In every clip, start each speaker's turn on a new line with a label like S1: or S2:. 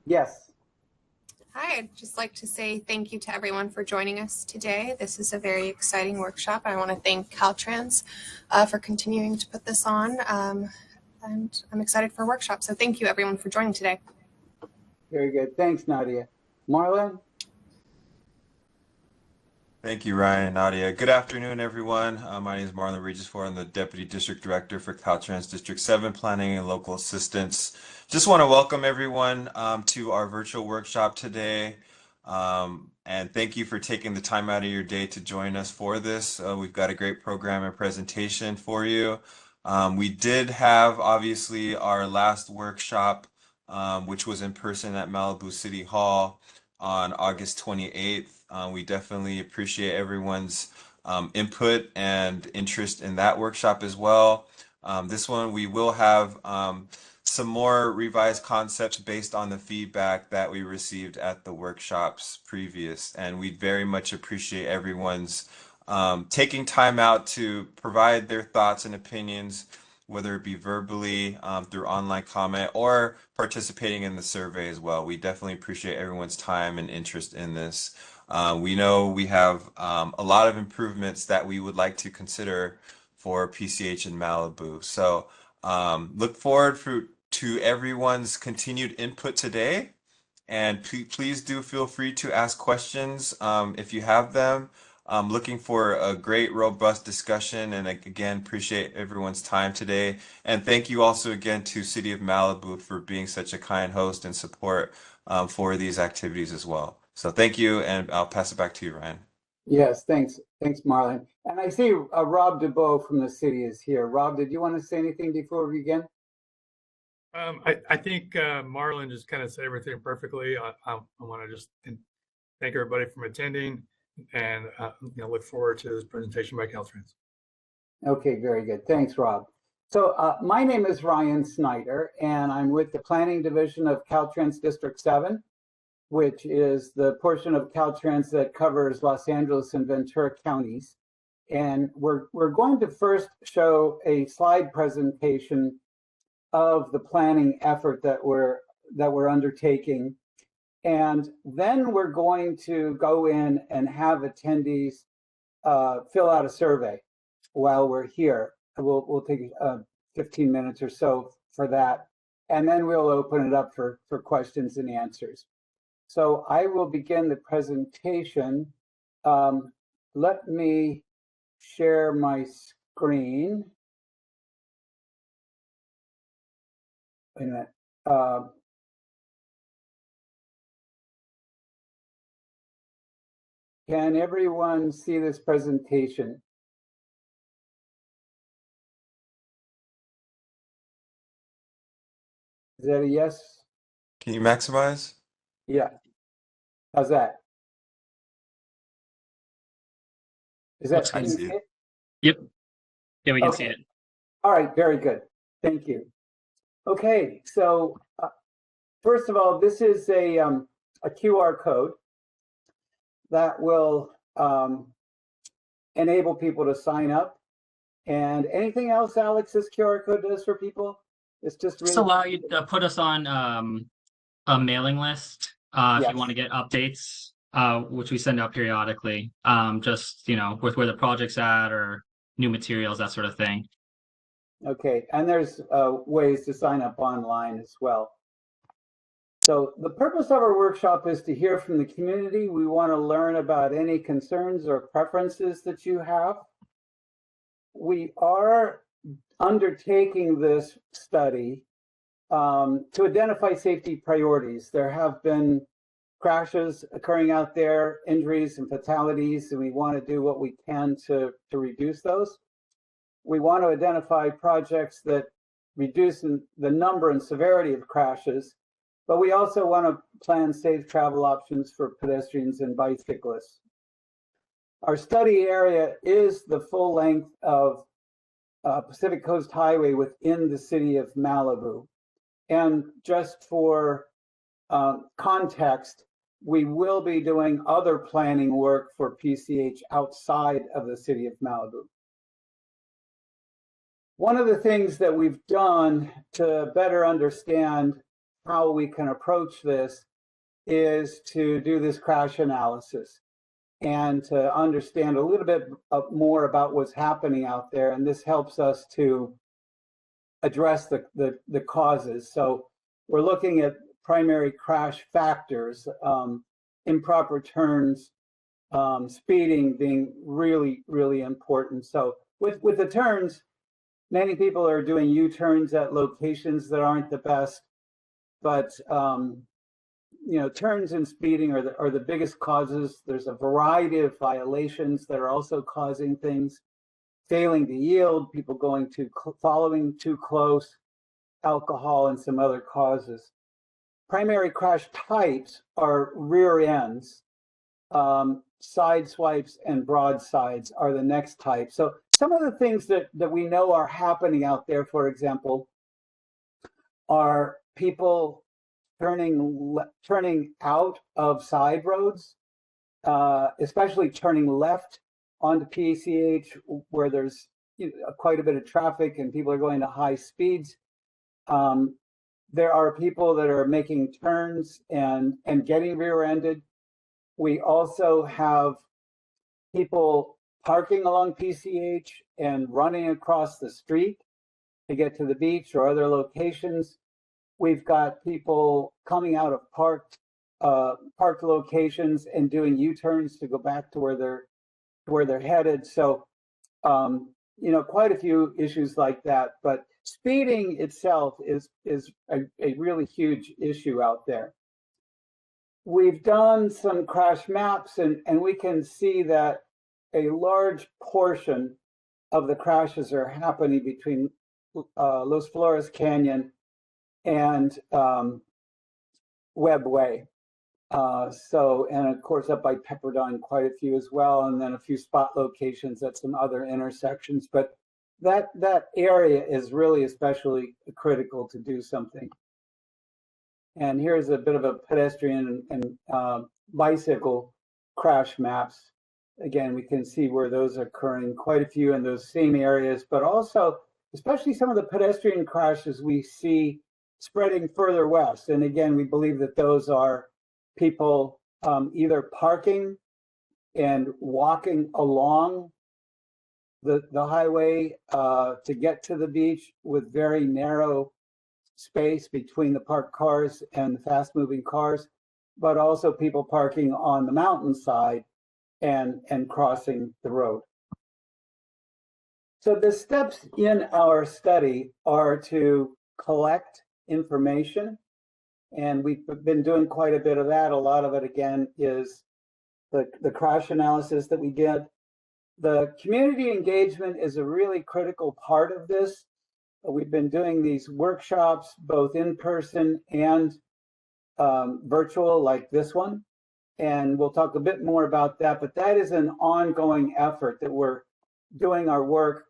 S1: Yes.
S2: Hi, I'd just like to say thank you to everyone for joining us today. This is a very exciting workshop. I want to thank Caltrans for continuing to put this on, and I'm excited for a workshop. So thank you everyone for joining today.
S1: Very good. Thanks, Nadia. Marlon?
S3: Thank you, Ryan and Nadia. Good afternoon, everyone. My name is Marlon Regis-Ford. I'm the Deputy District Director for Caltrans District 7 Planning and Local Assistance. Just want to welcome everyone to our virtual workshop today. And thank you for taking the time out of your day to join us for this. We've got a great program and presentation for you. We did have, obviously, our last workshop, which was in person at Malibu City Hall on August 28th. We definitely appreciate everyone's input and interest in that workshop as well. This one we will have some more revised concepts based on the feedback that we received at the workshops previous, and we very much appreciate everyone's taking time out to provide their thoughts and opinions, whether it be verbally through online comment or participating in the survey as well. We definitely appreciate everyone's time and interest in this. We know we have a lot of improvements that we would like to consider for PCH in Malibu. So look forward to everyone's continued input today. And please do feel free to ask questions if you have them. I'm looking for a great, robust discussion, and again, appreciate everyone's time today. And thank you also again to City of Malibu for being such a kind host and support for these activities as well. So thank you, and I'll pass it back to you, Ryan.
S1: Yes, thanks. Thanks, Marlon. And I see Rob DeBow from the city is here. Rob, did you want to say anything before we begin?
S4: I think Marlon just kind of said everything perfectly. I want to just thank everybody for attending, and look forward to this presentation by Caltrans.
S1: Okay, very good. Thanks, Rob. So my name is Ryan Snyder, and I'm with the Planning Division of Caltrans District 7, which is the portion of Caltrans that covers Los Angeles and Ventura counties. And we're going to first show a slide presentation of the planning effort that we're undertaking. And then we're going to go in and have attendees fill out a survey while we're here. We'll take 15 minutes or so for that. And then we'll open it up for questions and answers. So I will begin the presentation. Let me share my screen. Wait a minute. Can everyone see this presentation? Is that a yes?
S3: Can you maximize?
S1: Yeah. How's that? Is that?
S3: I see it.
S5: Yep. Yeah, we can
S1: Okay.
S5: see it.
S1: All right. Very good. Thank you. Okay. So first of all, this is a QR code that will enable people to sign up. And anything else, Alex, this QR code does for people? It's just really
S5: allow you to put us on a mailing list if
S1: Yes.
S5: you want to get updates, which we send out periodically, just, with where the project's at or new materials, that sort of thing.
S1: Okay, and there's ways to sign up online as well. So the purpose of our workshop is to hear from the community. We want to learn about any concerns or preferences that you have. We are undertaking this study to identify safety priorities. There have been crashes occurring out there, injuries and fatalities, and we want to do what we can to reduce those. We want to identify projects that reduce the number and severity of crashes, but we also want to plan safe travel options for pedestrians and bicyclists. Our study area is the full length of Pacific Coast Highway within the city of Malibu. And just for context, we will be doing other planning work for PCH outside of the city of Malibu. One of the things that we've done to better understand how we can approach this is to do this crash analysis and to understand a little bit more about what's happening out there. And this helps us to address the causes. So we're looking at primary crash factors, improper turns, speeding being really, really important. So with the turns, many people are doing U-turns at locations that aren't the best, but turns and speeding are the biggest causes. There's a variety of violations that are also causing things. Failing to yield, people following too close, alcohol, and some other causes. Primary crash types are rear ends, side swipes, and broadsides are the next type. So some of the things that we know are happening out there, for example, are people turning out of side roads, especially turning left onto PCH where there's quite a bit of traffic and people are going to high speeds. There are people that are making turns and getting rear-ended. We also have people parking along PCH and running across the street to get to the beach or other locations. We've got people coming out of parked locations and doing U-turns to go back to where they're headed. So, quite a few issues like that. But speeding itself is a really huge issue out there. We've done some crash maps, and we can see that a large portion of the crashes are happening between Los Flores Canyon and Webb Way. And of course up by Pepperdine, quite a few as well, and then a few spot locations at some other intersections. But that area is really especially critical to do something. And here's a bit of a pedestrian and bicycle crash maps. Again, we can see where those are occurring, quite a few in those same areas, but also, especially some of the pedestrian crashes we see spreading further west. And again, we believe that those are people either parking and walking along the highway to get to the beach with very narrow space between the parked cars and the fast moving cars, but also people parking on the mountainside and crossing the road. So the steps in our study are to collect information, and we've been doing quite a bit of that. A lot of it, again, is the crash analysis that we did. The community engagement is a really critical part of this. We've been doing these workshops, both in person and virtual, like this one. And we'll talk a bit more about that, but that is an ongoing effort that we're doing our work,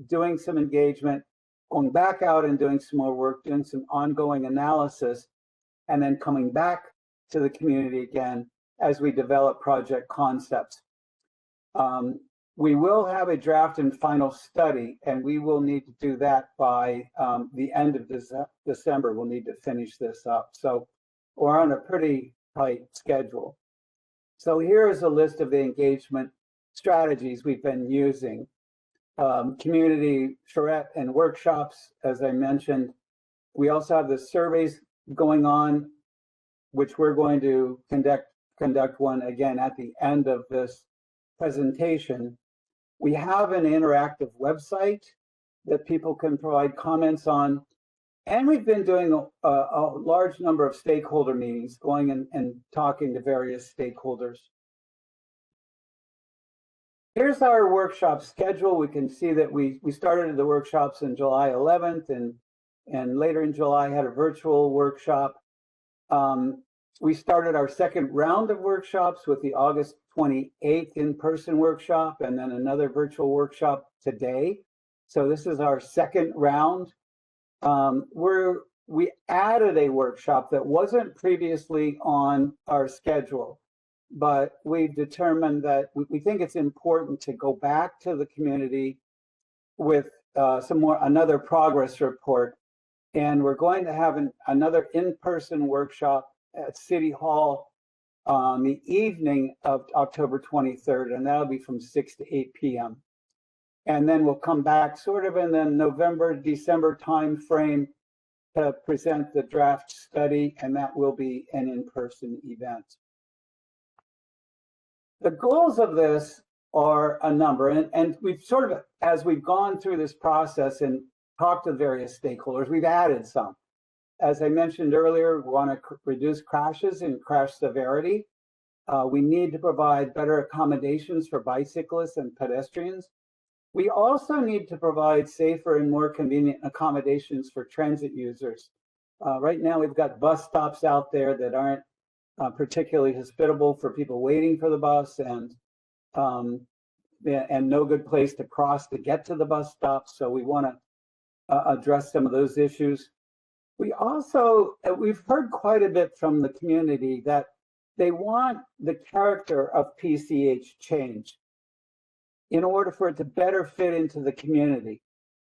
S1: doing some engagement, going back out and doing some more work, doing some ongoing analysis, and then coming back to the community again as we develop project concepts. We will have a draft and final study, and we will need to do that by the end of December. We'll need to finish this up. So we're on a pretty tight schedule. So here is a list of the engagement strategies we've been using. Community charrette and workshops, as I mentioned. We also have the surveys going on, which we're going to conduct one again at the end of this presentation. We have an interactive website that people can provide comments on. And we've been doing a large number of stakeholder meetings, going and talking to various stakeholders. Here's our workshop schedule. We can see that we started the workshops on July 11th and later in July had a virtual workshop. We started our second round of workshops with the August 28th in-person workshop and then another virtual workshop today. So this is our second round. We added a workshop that wasn't previously on our schedule, but we've determined that we think it's important to go back to the community with another progress report And we're going to have another in-person workshop at City Hall on the evening of October 23rd, and that'll be from 6 to 8 p.m. And then we'll come back sort of in the November, December timeframe to present the draft study, and that will be an in-person event. The goals of this are a number, and we've sort of, as we've gone through this process and talked to various stakeholders, we've added some. As I mentioned earlier, we want to reduce crashes and crash severity. We need to provide better accommodations for bicyclists and pedestrians. We also need to provide safer and more convenient accommodations for transit users. Right now, we've got bus stops out there that aren't particularly hospitable for people waiting for the bus, and no good place to cross to get to the bus stop. So we want to address some of those issues. We also, we've heard quite a bit from the community that they want the character of PCH changed in order for it to better fit into the community.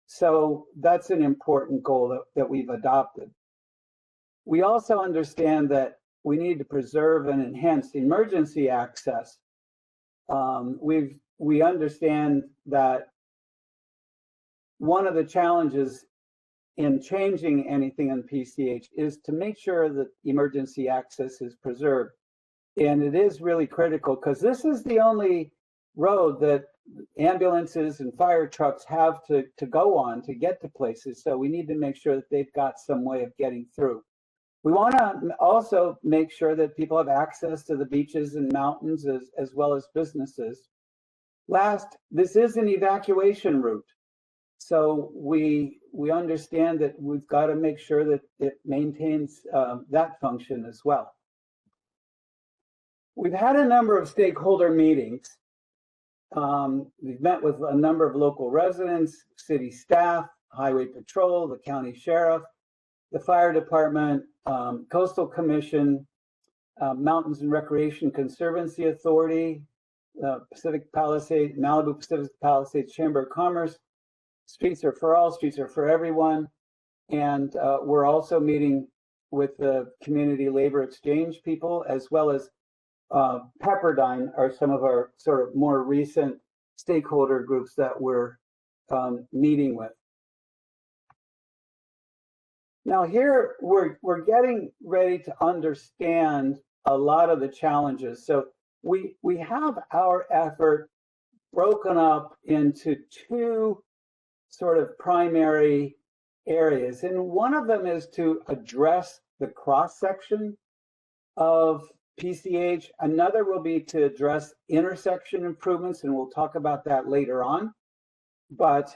S1: So that's an important goal that we've adopted. We also understand that we need to preserve and enhance emergency access. We understand that one of the challenges in changing anything in PCH is to make sure that emergency access is preserved. And it is really critical because this is the only road that ambulances and fire trucks have to go on to get to places. So we need to make sure that they've got some way of getting through. We want to also make sure that people have access to the beaches and mountains as well as businesses. Last, this is an evacuation route. So we understand that we've got to make sure that it maintains that function as well. We've had a number of stakeholder meetings. We've met with a number of local residents, city staff, highway patrol, the county sheriff, the fire department, coastal commission, Mountains and Recreation Conservancy Authority, Pacific Palisades, Malibu Pacific Palisades Chamber of Commerce. Streets are for all, streets are for everyone. And we're also meeting with the community labor exchange people, as well as Pepperdine are some of our sort of more recent stakeholder groups that we're meeting with. Now here we're getting ready to understand a lot of the challenges. So we have our effort broken up into two sort of primary areas. And one of them is to address the cross-section of PCH. Another will be to address intersection improvements, and we'll talk about that later on. But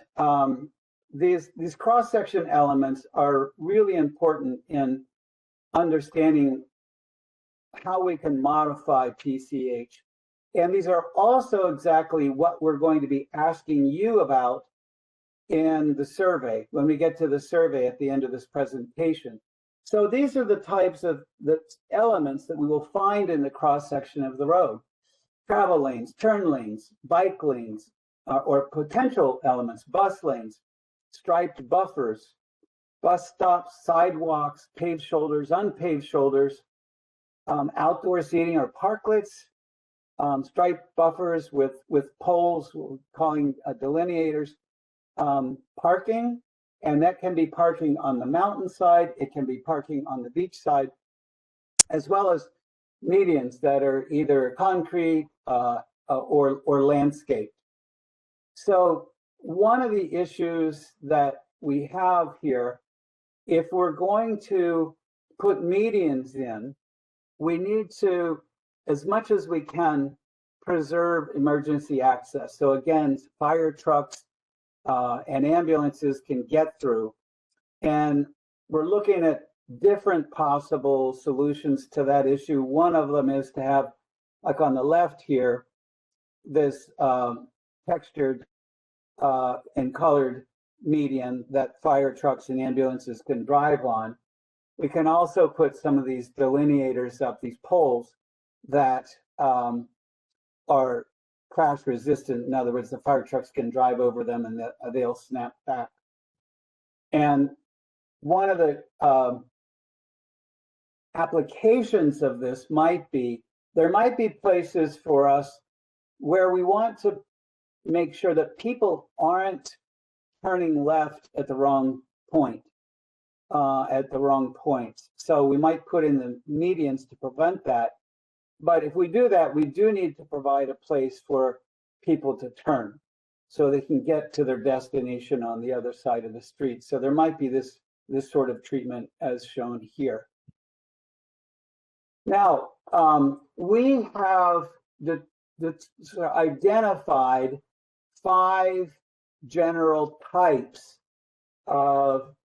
S1: these cross-section elements are really important in understanding how we can modify PCH. And these are also exactly what we're going to be asking you about in the survey, when we get to the survey at the end of this presentation. So these are the types of the elements that we will find in the cross-section of the road. Travel lanes, turn lanes, bike lanes, or potential elements, bus lanes, striped buffers, bus stops, sidewalks, paved shoulders, unpaved shoulders, outdoor seating or parklets, striped buffers with poles, what we're calling delineators, parking, and that can be parking on the mountain side, it can be parking on the beach side, as well as medians that are either concrete or landscaped. So one of the issues that we have here, if we're going to put medians in, we need to, as much as we can, preserve emergency access. So again, fire trucks and ambulances can get through. And we're looking at different possible solutions to that issue. One of them is to have, like on the left here, this textured and colored median that fire trucks and ambulances can drive on. We can also put some of these delineators up, these poles that are crash resistant. In other words, the fire trucks can drive over them and they'll snap back. And one of the applications of this might be, there might be places for us where we want to make sure that people aren't turning left at the wrong point, So we might put in the medians to prevent that. But if we do that, we do need to provide a place for people to turn so they can get to their destination on the other side of the street. So there might be this sort of treatment as shown here. Now, we have identified 5 general types of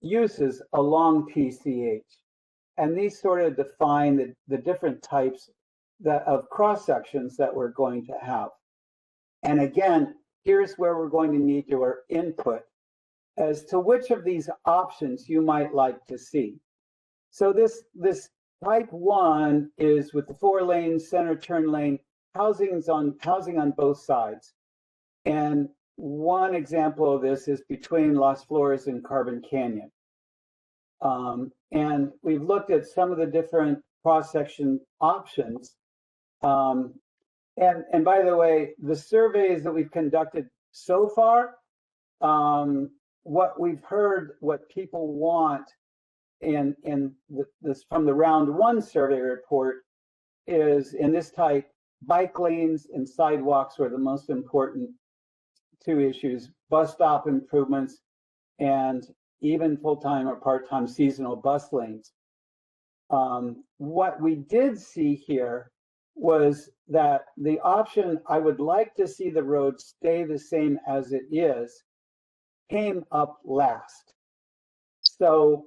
S1: uses along PCH. And these sort of define the different types of cross sections that we're going to have. And again, here's where we're going to need your input as to which of these options you might like to see. So this type 1 is with the 4 lanes, center turn lane, housing on both sides. And one example of this is between Las Flores and Carbon Canyon. And we've looked at some of the different cross-section options. And by the way, the surveys that we've conducted so far, what we've heard, what people want in this from the round 1 survey report is, in this type, bike lanes and sidewalks were the most important 2 issues, bus stop improvements, and even full-time or part-time seasonal bus lanes. What we did see here was that the option, I would like to see the road stay the same as it is, came up last. So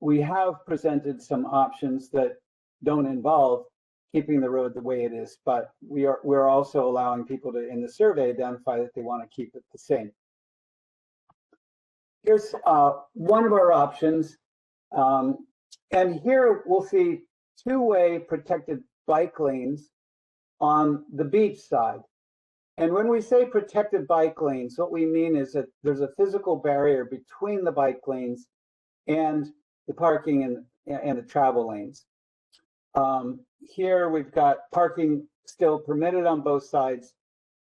S1: we have presented some options that don't involve keeping the road the way it is, but we're also allowing people to, in the survey, identify that they want to keep it the same. Here's one of our options. And here we'll see 2-way protected bike lanes on the beach side. And when we say protected bike lanes, what we mean is that there's a physical barrier between the bike lanes and the parking and the travel lanes. Here we've got parking still permitted on both sides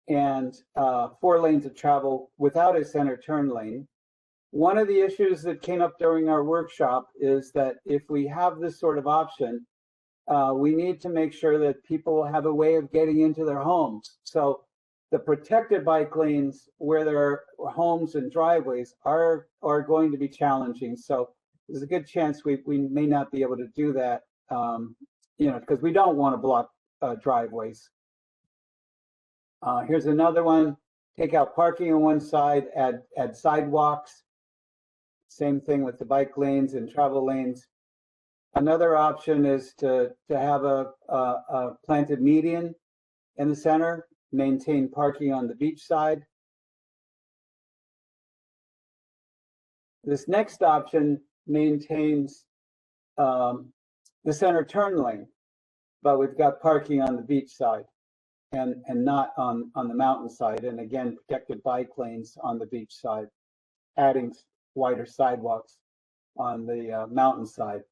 S1: and 4 lanes of travel without a center turn lane. One of the issues that came up during our workshop is that if we have this sort of option, we need to make sure that people have a way of getting into their homes. So the protected bike lanes where there are homes and driveways are going to be challenging. So there's a good chance we may not be able to do that, because we don't want to block driveways. Here's another one. Take out parking on one side, add sidewalks. Same thing with the bike lanes and travel lanes. Another option is to have a planted median in the center, maintain parking on the beach side. This next option maintains the center turn lane, but we've got parking on the beach side and not on the mountain side. And again, protected bike lanes on the beach side, adding wider sidewalks on the mountain side.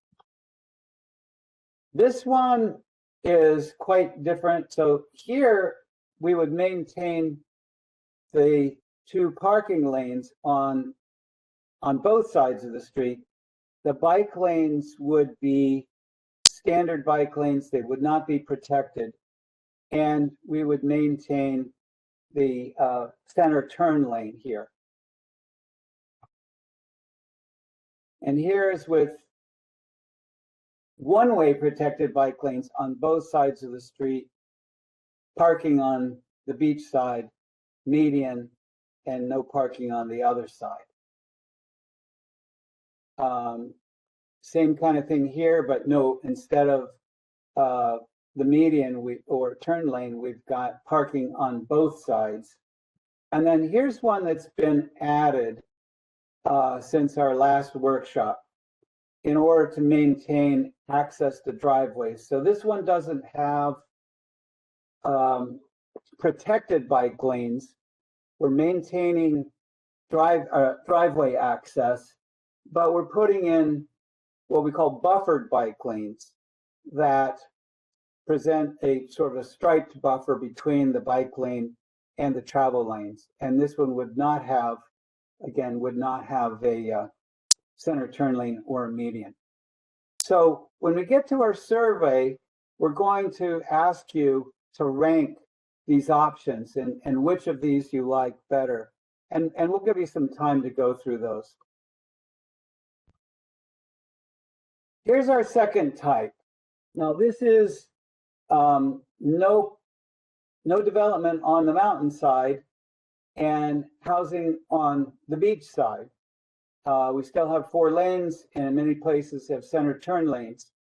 S1: This one is quite different. So here we would maintain the 2 parking lanes on both sides of the street. The bike lanes would be standard bike lanes. They would not be protected. And we would maintain the center turn lane here. And here's with 1-way protected bike lanes on both sides of the street, parking on the beach side, median, and no parking on the other side. Same kind of thing here, but no, instead of the median or turn lane, we've got parking on both sides. And then here's one that's been added since our last workshop in order to maintain access to driveways. So this one doesn't have protected bike lanes. We're maintaining driveway access, but we're putting in what we call buffered bike lanes that present a sort of a striped buffer between the bike lane and the travel lanes. And this one would not have, again, would not have a center turn lane or a median. So when we get to our survey, we're going to ask you to rank these options and which of these you like better. And we'll give you some time to go through those. Here's our second type. Now this is no development on the mountainside and housing on the beach side. We still have 4 lanes, and in many places have center turn lanes,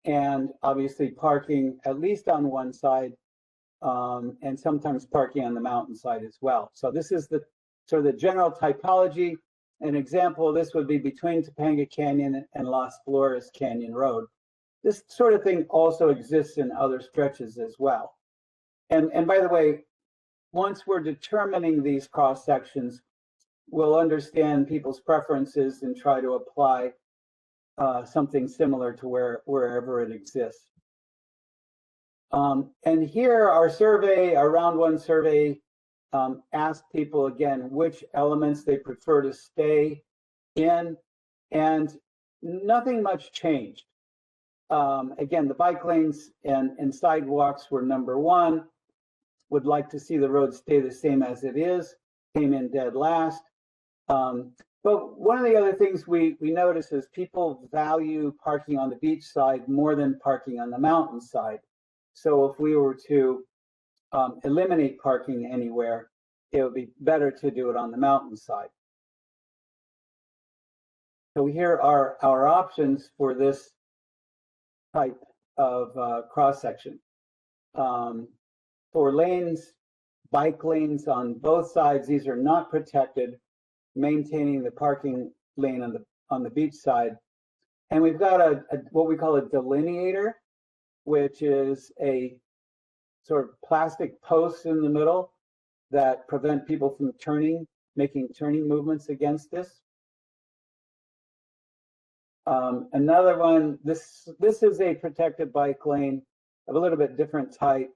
S1: and obviously parking at least on one side, and sometimes parking on the mountainside as well. So this is the sort of the general typology. An example of this would be between Topanga Canyon and Las Flores Canyon Road. This sort of thing also exists in other stretches as well. And by the way, once we're determining these cross sections, we'll understand people's preferences and try to apply something similar to wherever it exists. And here our survey, our round 1 survey, asked people again which elements they prefer to stay in, and nothing much changed. Again, the bike lanes and sidewalks were number 1. Would like to see the road stay the same as it is, came in dead last. But one of the other things we notice is people value parking on the beach side more than parking on the mountain side. So if we were to eliminate parking anywhere, it would be better to do it on the mountain side. So here are our options for this type of cross section. 4 lanes, bike lanes on both sides. These are not protected, maintaining the parking lane on the beach side. And we've got a what we call a delineator, which is a sort of plastic post in the middle that prevent people from making turning movements against this. Another one, this is a protected bike lane of a little bit different type.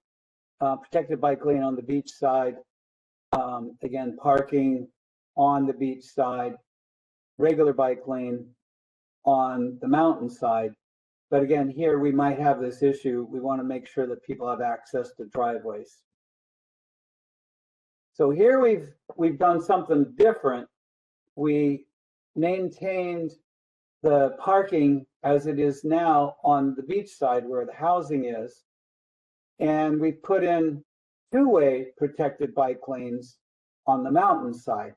S1: Protected bike lane on the beach side. Again, parking on the beach side. Regular bike lane on the mountain side. But again, here we might have this issue. We want to make sure that people have access to driveways. So here we've done something different. We maintained the parking as it is now on the beach side where the housing is. And we put in 2-way protected bike lanes on the mountain side.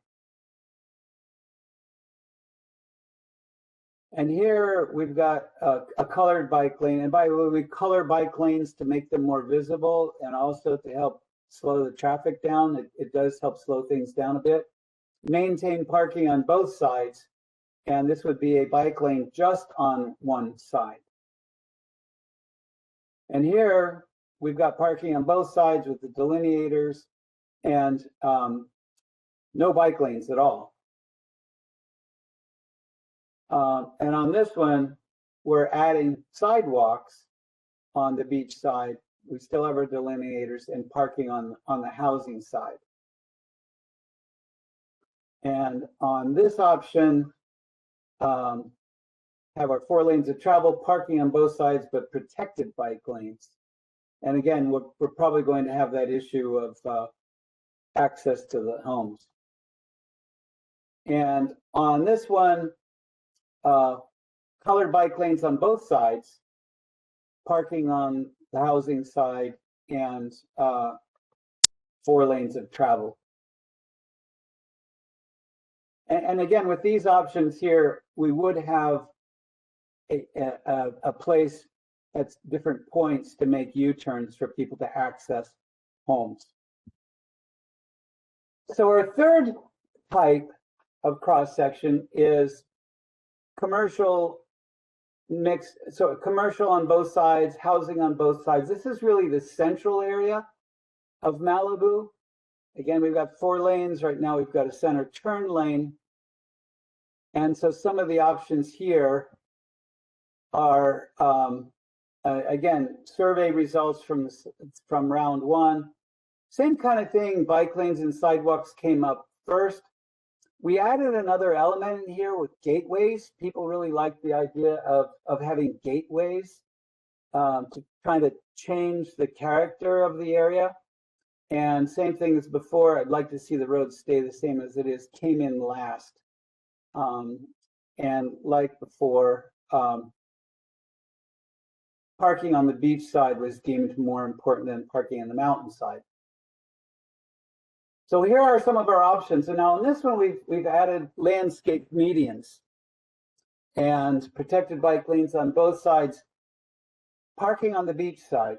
S1: And here we've got a colored bike lane. And by the way, we color bike lanes to make them more visible and also to help slow the traffic down. It does help slow things down a bit. Maintain parking on both sides. And this would be a bike lane just on one side. And here we've got parking on both sides with the delineators and no bike lanes at all. And on this one, we're adding sidewalks on the beach side. We still have our delineators and parking on the housing side. And on this option, have our 4 lanes of travel, parking on both sides, but protected bike lanes. And again, we're probably going to have that issue of access to the homes. And on this one, colored bike lanes on both sides, parking on the housing side, and 4 lanes of travel. And again, with these options here, we would have a place at different points to make U-turns for people to access homes. So our third type of cross-section is commercial mixed, so commercial on both sides, housing on both sides. This is really the central area of Malibu. Again, we've got 4 lanes. Right now we've got a center turn lane. And so some of the options here are, again, survey results from round one. Same kind of thing, bike lanes and sidewalks came up first. We added another element in here with gateways. People really like the idea of having gateways to kind of change the character of the area. And same thing as before, I'd like to see the road stay the same as it is, came in last. And like before, parking on the beach side was deemed more important than parking on the mountainside. So here are some of our options. And now in this one, we've added landscape medians and protected bike lanes on both sides, parking on the beach side.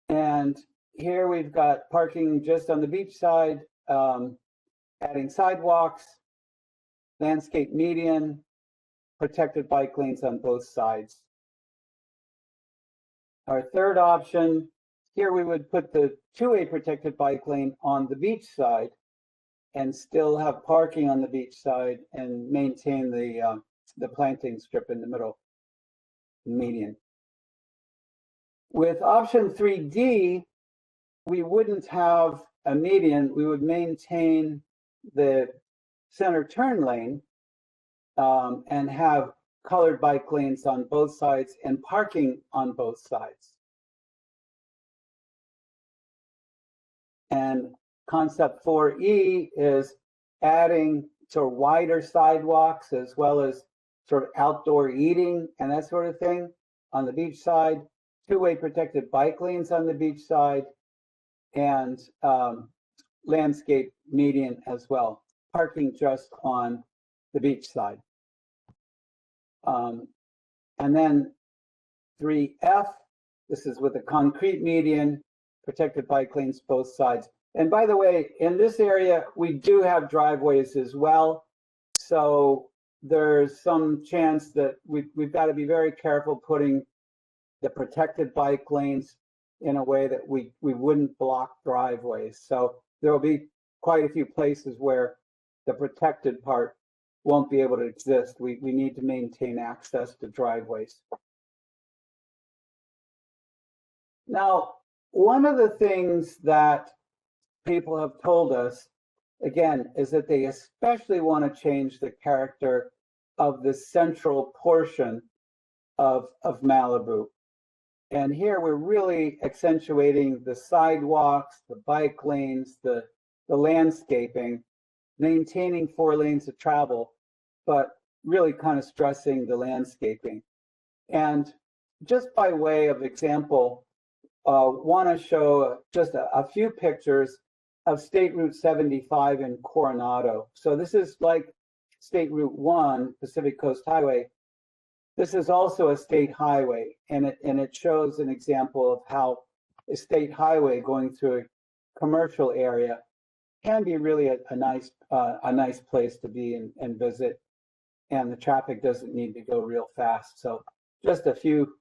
S1: And here we've got parking just on the beach side, adding sidewalks, landscape median, protected bike lanes on both sides. Our third option, here we would put the two-way protected bike lane on the beach side and still have parking on the beach side and maintain the planting strip in the middle, median. With option 3D, we wouldn't have a median, we would maintain the center turn lane and have colored bike lanes on both sides and parking on both sides. And concept 4E is adding sort of wider sidewalks as well as sort of outdoor eating and that sort of thing on the beach side, two-way protected bike lanes on the beach side, and landscape median as well, parking just on the beach side. And then 3F, this is with a concrete median, protected bike lanes both sides. And by the way, in this area, we do have driveways as well. So there's some chance that we've got to be very careful putting the protected bike lanes in a way that we wouldn't block driveways. So there will be quite a few places where the protected part won't be able to exist. We need to maintain access to driveways. Now, one of the things that people have told us, again, is that they especially want to change the character of the central portion of Malibu. And here we're really accentuating the sidewalks, the bike lanes, the landscaping, maintaining 4 lanes of travel, but really kind of stressing the landscaping. And just by way of example, want to show just a few pictures of State Route 75 in Coronado. So this is like State Route 1, Pacific Coast Highway. This is also a state highway, and it shows an example of how a state highway going through a commercial area can be really a nice place to be and visit, and the traffic doesn't need to go real fast. So just a few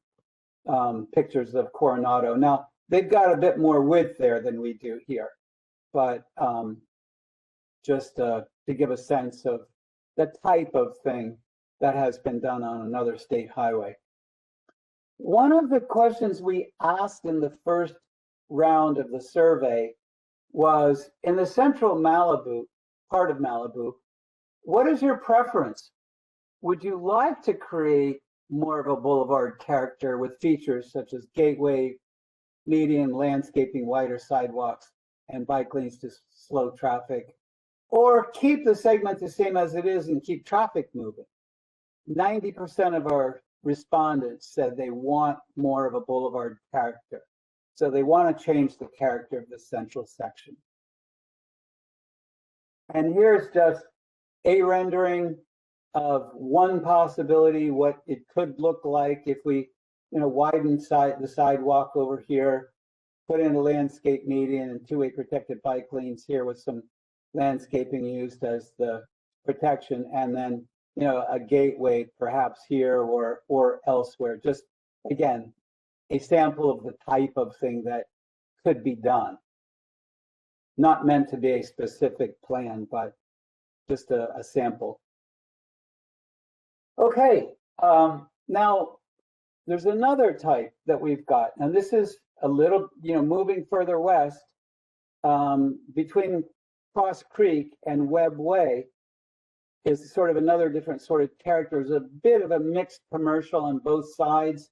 S1: pictures of Coronado. Now they've got a bit more width there than we do here, but just to give a sense of the type of thing that has been done on another state highway. One of the questions we asked in the first round of the survey was, in the central Malibu, part of Malibu, what is your preference? Would you like to create more of a boulevard character with features such as gateway, median, landscaping, wider sidewalks, and bike lanes to slow traffic? Or keep the segment the same as it is and keep traffic moving? 90% of our respondents said they want more of a boulevard character. So they want to change the character of the central section. And here's just a rendering of one possibility, what it could look like if we widen the sidewalk over here, put in a landscape median and 2-way protected bike lanes here with some landscaping used as the protection, and then a gateway perhaps here or elsewhere. Just again, a sample of the type of thing that could be done. Not meant to be a specific plan, but just a sample. Okay, now there's another type that we've got, and this is a little, moving further west between Cross Creek and Webb Way is sort of another different sort of character. There's a bit of a mixed commercial on both sides.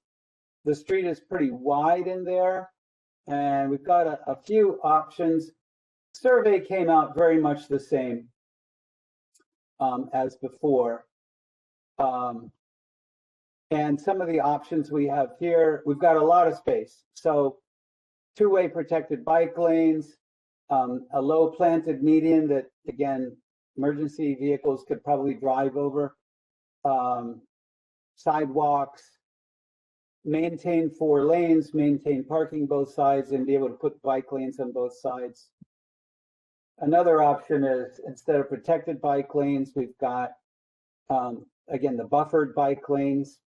S1: The street is pretty wide in there, and we've got a few options. Survey came out very much the same as before. And some of the options we have here, we've got a lot of space. So two-way protected bike lanes, a low planted median that, again, emergency vehicles could probably drive over, sidewalks, maintain 4 lanes, maintain parking both sides, and be able to put bike lanes on both sides. Another option is, instead of protected bike lanes, we've got, again, the buffered bike lanes,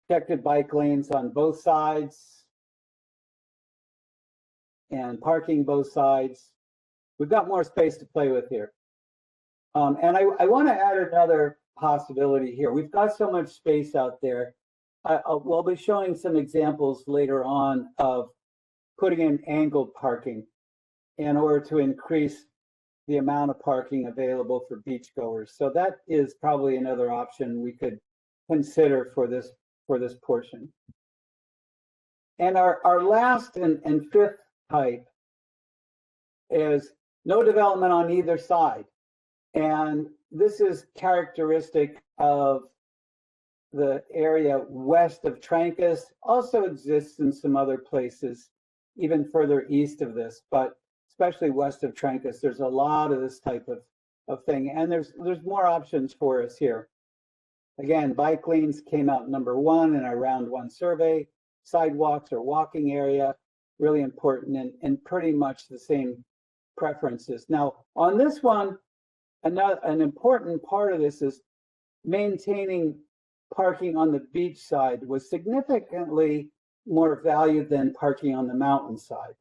S1: protected bike lanes on both sides, and parking both sides. We've got more space to play with here. And I want to add another possibility here. We've got so much space out there. We'll be showing some examples later on of putting in angled parking in order to increase the amount of parking available for beachgoers. So that is probably another option we could consider for this portion. And our last and fifth type is no development on either side. And this is characteristic of the area west of Trancas, also exists in some other places, even further east of this, but especially west of Trancas, there's a lot of this type of thing. And there's more options for us here. Again, bike lanes came out #1 in our round 1 survey. Sidewalks or walking area, really important, and pretty much the same preferences. Now, on this one, an important part of this is maintaining parking on the beach side was significantly more valued than parking on the mountain side.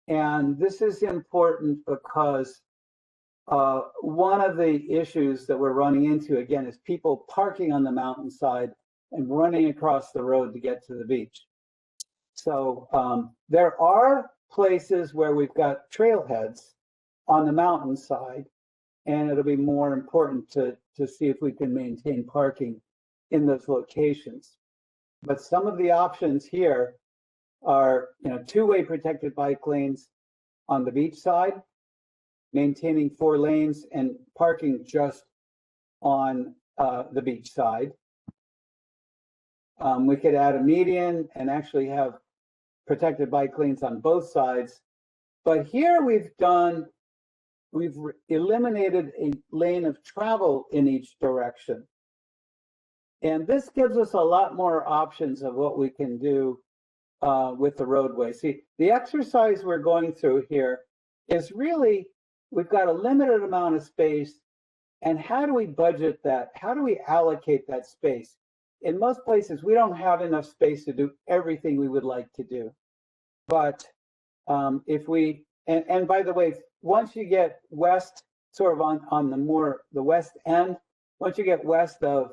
S1: And this is important because one of the issues that we're running into, again, is people parking on the mountainside and running across the road to get to the beach. So there are places where we've got trailheads on the mountainside, and it'll be more important to see if we can maintain parking in those locations. But some of the options here are, two-way protected bike lanes on the beach side, maintaining 4 lanes and parking just on the beach side. We could add a median and actually have protected bike lanes on both sides. But here we've eliminated a lane of travel in each direction. And this gives us a lot more options of what we can do with the roadway. See, the exercise we're going through here is really, we've got a limited amount of space, and how do we budget that? How do we allocate that space? In most places, we don't have enough space to do everything we would like to do. But if we, and by the way, once you get west, sort of on the west end, once you get west of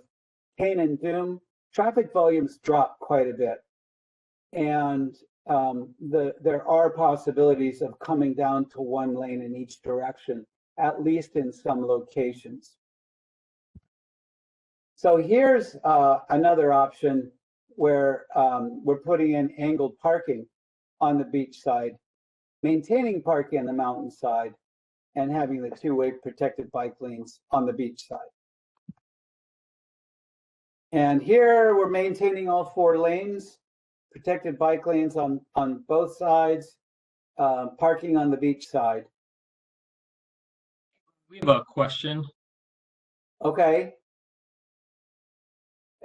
S1: Cane and Doom, traffic volumes drop quite a bit. And there are possibilities of coming down to 1 lane in each direction, at least in some locations. So here's another option where we're putting in angled parking on the beach side, maintaining parking on the mountain side, and having the two-way protected bike lanes on the beach side. And here we're maintaining all 4 lanes, protected bike lanes on both sides, parking on the beach side.
S5: We have a question.
S1: Okay.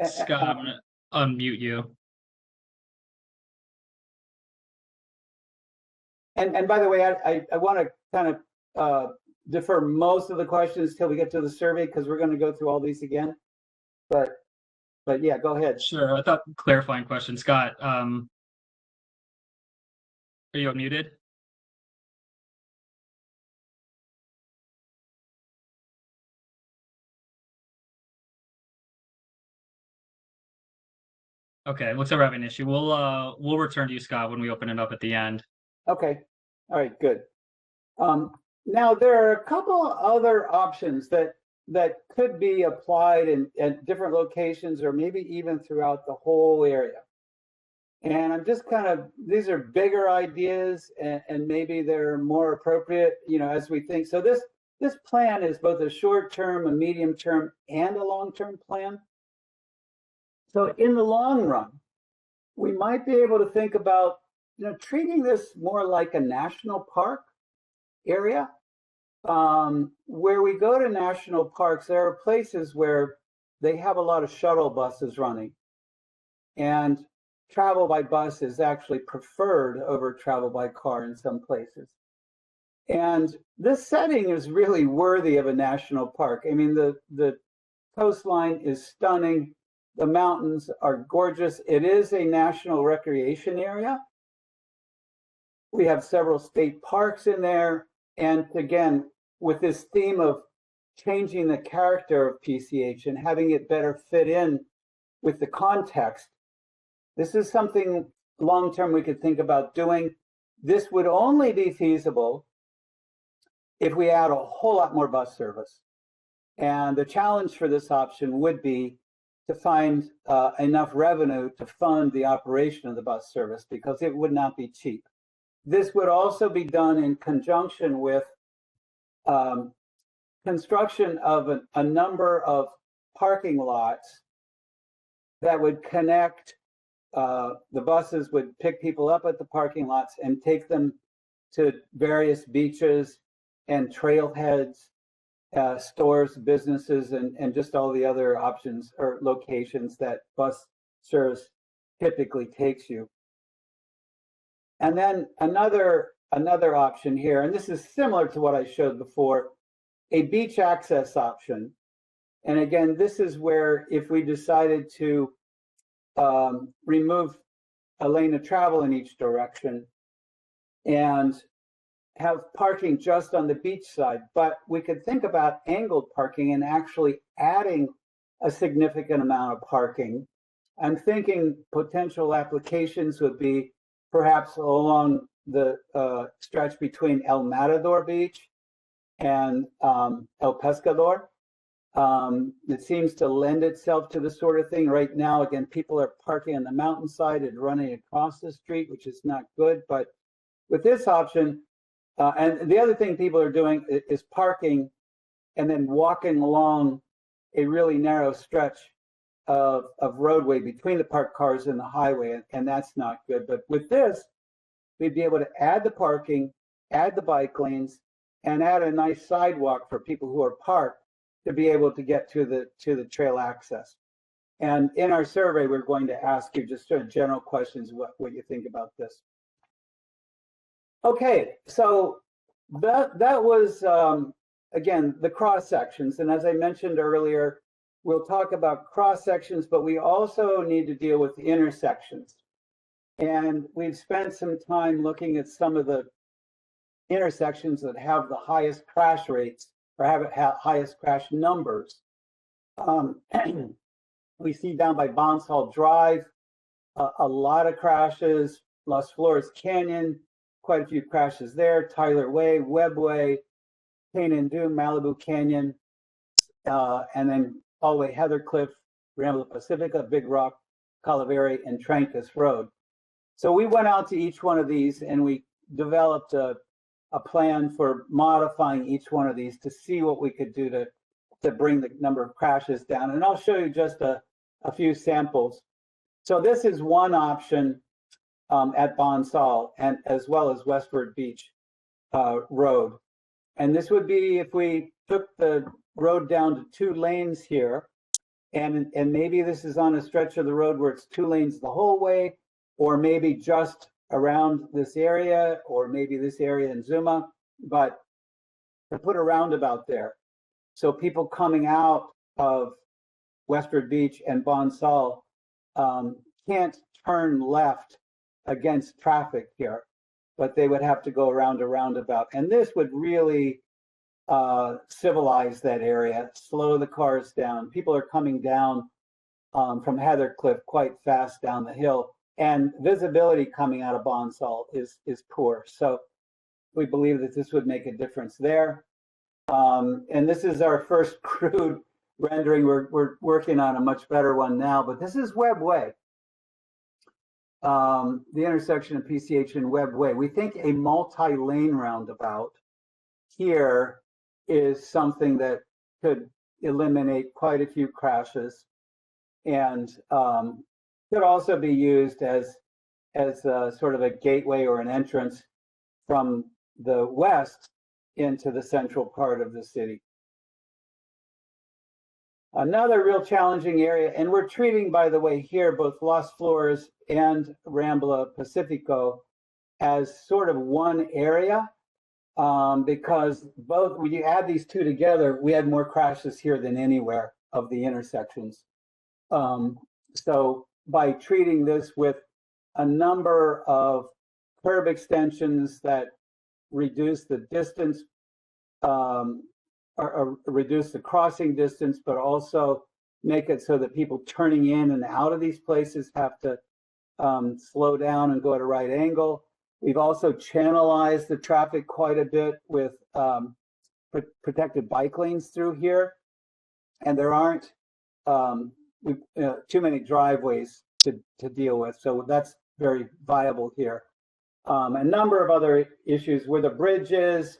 S5: Scott, I'm gonna unmute you.
S1: And by the way, I want to kind of defer most of the questions till we get to the survey, because we're going to go through all these again. But yeah, go ahead.
S5: Sure. I thought clarifying question, Scott. Are you unmuted? Okay, looks like we're having an issue. We'll return to you, Scott, when we open it up at the end.
S1: Okay, all right, good. Now there are a couple other options that could be applied at different locations or maybe even throughout the whole area. And I'm just these are bigger ideas and maybe they're more appropriate, as we think. So this plan is both a short-term, a medium-term, and a long-term plan. So in the long run, we might be able to think about, treating this more like a national park area. Where we go to national parks, there are places where they have a lot of shuttle buses running, and travel by bus is actually preferred over travel by car in some places. And this setting is really worthy of a national park. I mean, the coastline is stunning. The mountains are gorgeous. It is a national recreation area. We have several state parks in there. And again, with this theme of changing the character of PCH and having it better fit in with the context, this is something long-term we could think about doing. This would only be feasible if we add a whole lot more bus service. And the challenge for this option would be to find enough revenue to fund the operation of the bus service, because it would not be cheap. This would also be done in conjunction with construction of a number of parking lots that would connect. The buses would pick people up at the parking lots and take them to various beaches and trailheads, stores, businesses, and just all the other options or locations that bus service typically takes you. And then another option here, and this is similar to what I showed before, a beach access option. And again, this is where if we decided to remove a lane of travel in each direction and have parking just on the beach side, but we could think about angled parking and actually adding a significant amount of parking. I'm thinking potential applications would be perhaps along the stretch between El Matador Beach and El Pescador. It seems to lend itself to this sort of thing. Right now, again, people are parking on the mountainside and running across the street, which is not good. But with this option, and the other thing people are doing is parking and then walking along a really narrow stretch of roadway between the parked cars and the highway, and that's not good. But with this, we'd be able to add the parking, add the bike lanes, and add a nice sidewalk for people who are parked to be able to get to the trail access. And in our survey, we're going to ask you just sort of general questions, what you think about this. Okay, so that was, again, the cross sections. And as I mentioned earlier, we'll talk about cross sections, but we also need to deal with the intersections. And we've spent some time looking at some of the intersections that have the highest crash rates or have highest crash numbers. We see down by Bonsall Drive, a lot of crashes. Las Flores Canyon, quite a few crashes there. Tyler Way, Webbway, Cane and Dune, Malibu Canyon, and then all the way Heather Cliff, Rambla Pacifica, Big Rock, Calaveri, and Trancas Road. So we went out to each one of these and we developed a plan for modifying each one of these to see what we could do to bring the number of crashes down. And I'll show you just a few samples. So this is one option at Bonsall, and as well as Westward Beach Road. And this would be if we took the road down to 2 lanes here, and maybe this is on a stretch of the road where it's 2 lanes the whole way, or maybe just around this area, or maybe this area in Zuma, but to put a roundabout there. So people coming out of Westward Beach and Bonsall can't turn left against traffic here, but they would have to go around a roundabout. And this would really civilize that area, slow the cars down. People are coming down from Heathercliff quite fast down the hill, and visibility coming out of Bonsall is poor. So we believe that this would make a difference there. And this is our first crude rendering. We're working on a much better one now, but this is Webb Way, the intersection of PCH and Webb Way. We think a multi-lane roundabout here is something that could eliminate quite a few crashes, and could also be used as sort of a gateway or an entrance from the west into the central part of the city. Another real challenging area, and we're treating, by the way, here both Las Flores and Rambla Pacifico as sort of one area, because both, when you add these two together, we had more crashes here than anywhere of the intersections. So by treating this with a number of curb extensions that reduce the distance, or reduce the crossing distance, but also make it so that people turning in and out of these places have to slow down and go at a right angle. We've also channelized the traffic quite a bit with protected bike lanes through here, and there aren't too many driveways to deal with, so that's very viable here. A number of other issues where the bridge is,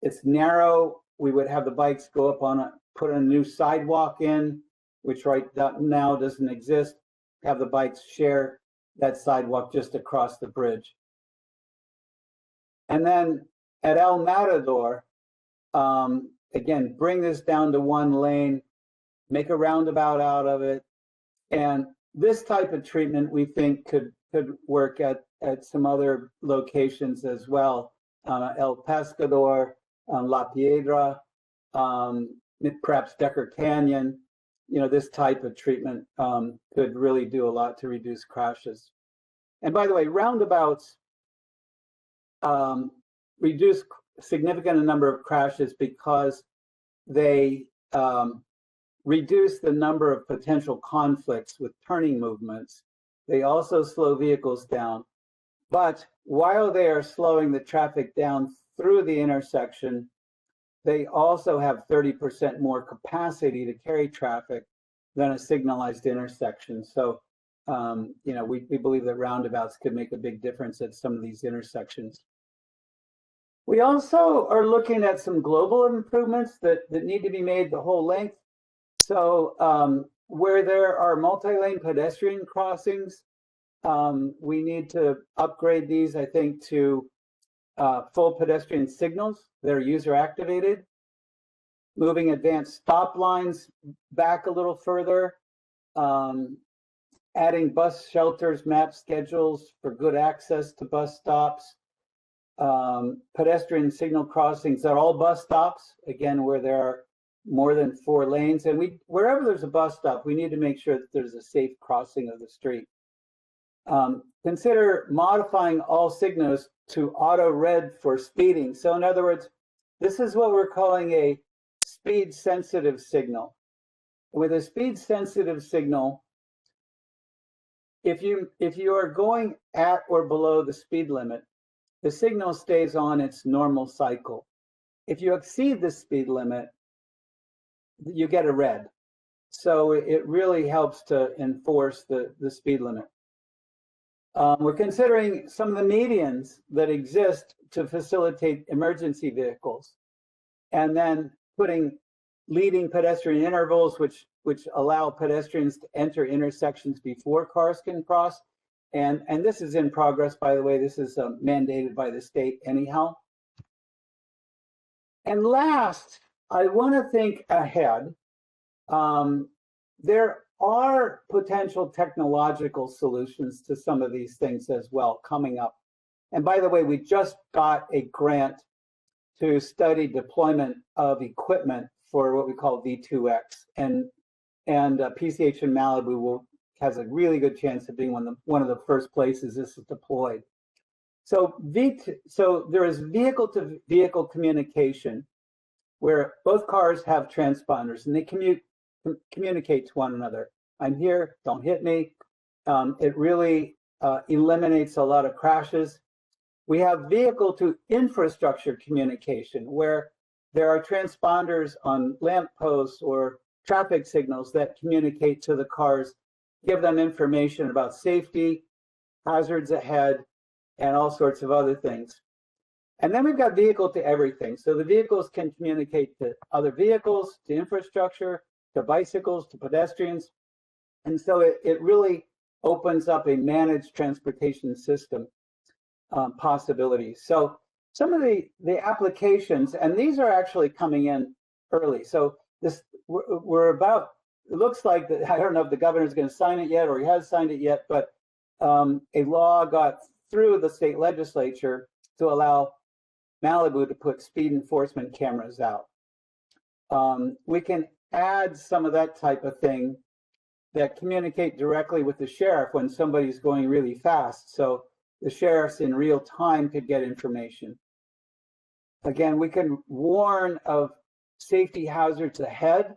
S1: it's narrow. We would have the bikes go up on put a new sidewalk in, which right now doesn't exist. Have the bikes share that sidewalk just across the bridge. And then at El Matador, again, bring this down to one lane, make a roundabout out of it. And this type of treatment we think could work at some other locations as well. El Pescador, La Piedra, perhaps Decker Canyon. You know, this type of treatment could really do a lot to reduce crashes. And by the way, roundabouts reduce significant number of crashes because they reduce the number of potential conflicts with turning movements. They also slow vehicles down. But while they are slowing the traffic down through the intersection, they also have 30% more capacity to carry traffic than a signalized intersection. So, you know, we believe that roundabouts could make a big difference at some of these intersections. We also are looking at some global improvements that need to be made the whole length. So where there are multi-lane pedestrian crossings, we need to upgrade these, I think, to full pedestrian signals that are user activated, moving advanced stop lines back a little further, adding bus shelters, map schedules for good access to bus stops, pedestrian signal crossings are all bus stops, again, where there are more than 4 lanes. And wherever there's a bus stop, we need to make sure that there's a safe crossing of the street. Consider modifying all signals to auto red for speeding. So in other words, this is what we're calling a speed sensitive signal. With a speed sensitive signal, if you are going at or below the speed limit, the signal stays on its normal cycle. If you exceed the speed limit, you get a red. So it really helps to enforce the speed limit. We're considering some of the medians that exist to facilitate emergency vehicles, and then putting leading pedestrian intervals, which allow pedestrians to enter intersections before cars can cross. And this is in progress, by the way. This is mandated by the state anyhow. And last, I want to think ahead. There are potential technological solutions to some of these things as well coming up. And by the way, we just got a grant to study deployment of equipment for what we call V2X. And PCH in Malibu has a really good chance of being one of the first places this is deployed. So there is vehicle-to-vehicle communication where both cars have transponders and they communicate to one another. I'm here, don't hit me. It really eliminates a lot of crashes. We have vehicle to infrastructure communication where there are transponders on lampposts or traffic signals that communicate to the cars, give them information about safety, hazards ahead, and all sorts of other things. And then we've got vehicle to everything. So the vehicles can communicate to other vehicles, to infrastructure, to bicycles, to pedestrians. And so it really opens up a managed transportation system possibilities. So some of the applications, and these are actually coming in early. So this we're about, it looks like that, I don't know if the governor's going to sign it yet or he has signed it yet, but a law got through the state legislature to allow Malibu to put speed enforcement cameras out. We can add some of that type of thing that communicate directly with the sheriff when somebody's going really fast. So the sheriffs in real time could get information. Again, we can warn of safety hazards ahead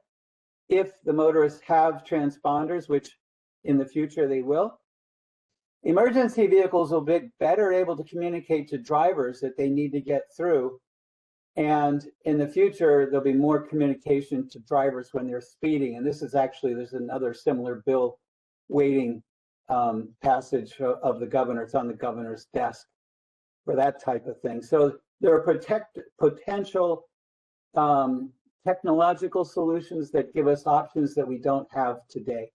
S1: if the motorists have transponders, which in the future they will. Emergency vehicles will be better able to communicate to drivers that they need to get through. And in the future, there'll be more communication to drivers when they're speeding. And this is actually, there's another similar bill waiting passage of the governor. It's on the governor's desk for that type of thing. So there are potential technological solutions that give us options that we don't have today.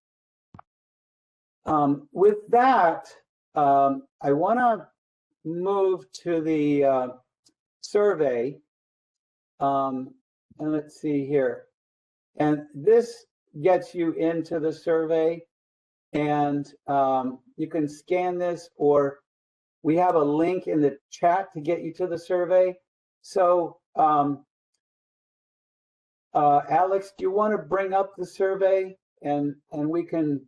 S1: With that, I want to move to the survey. And let's see here. And this gets you into the survey, and you can scan this, or we have a link in the chat to get you to the survey. So Alex, do you want to bring up the survey, and we can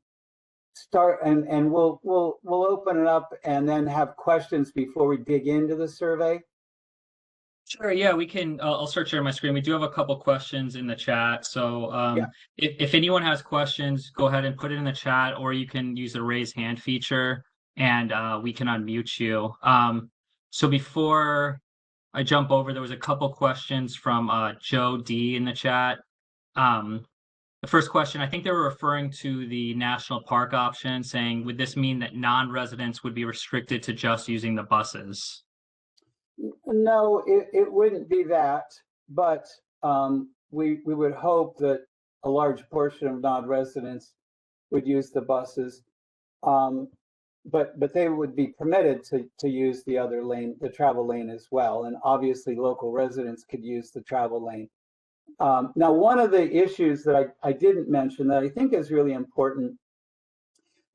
S1: start, and we'll open it up and then have questions before we dig into the survey?
S5: Sure, yeah, we can. I'll start sharing my screen. We do have a couple questions in the chat. So
S1: Yeah.
S5: if anyone has questions, go ahead and put it in the chat, or you can use the raise hand feature and we can unmute you. So before I jump over, there was a couple questions from Joe D in the chat. The first question, I think they were referring to the national park option, saying, would this mean that non-residents would be restricted to just using the buses?
S1: No, it wouldn't be that, but we would hope that a large portion of non-residents would use the buses, but they would be permitted to use the other lane, the travel lane as well, and obviously local residents could use the travel lane. Now, one of the issues that I didn't mention that I think is really important,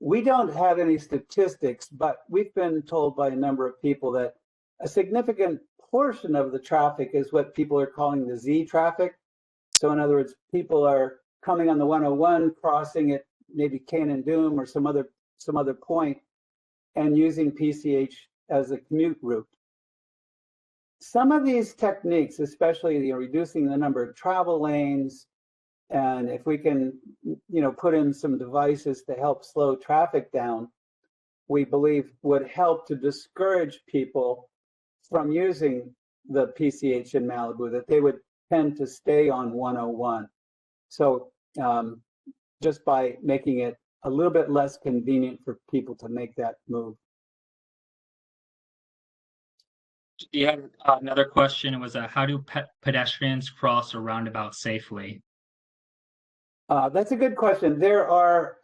S1: we don't have any statistics, but we've been told by a number of people that a significant portion of the traffic is what people are calling the Z traffic. So in other words, people are coming on the 101, crossing at maybe Canaan-Doom or some other point, and using PCH as a commute route. Some of these techniques, especially reducing the number of travel lanes, and if we can put in some devices to help slow traffic down, we believe would help to discourage people from using the PCH in Malibu, that they would tend to stay on 101. So just by making it a little bit less convenient for people to make that move.
S5: You had another question. It was, how do pedestrians cross a roundabout safely?
S1: That's a good question. There are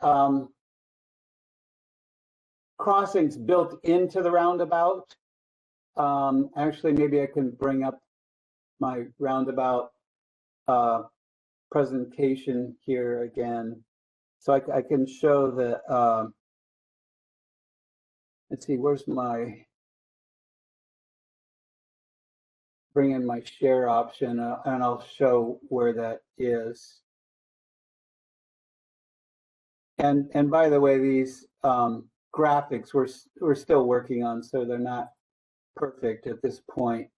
S1: crossings built into the roundabout. Actually, maybe I can bring up my roundabout presentation here again. So I can show the, let's see, where's my, bring in my share option, and I'll show where that is. And by the way, these graphics we're still working on, so they're not perfect at this point.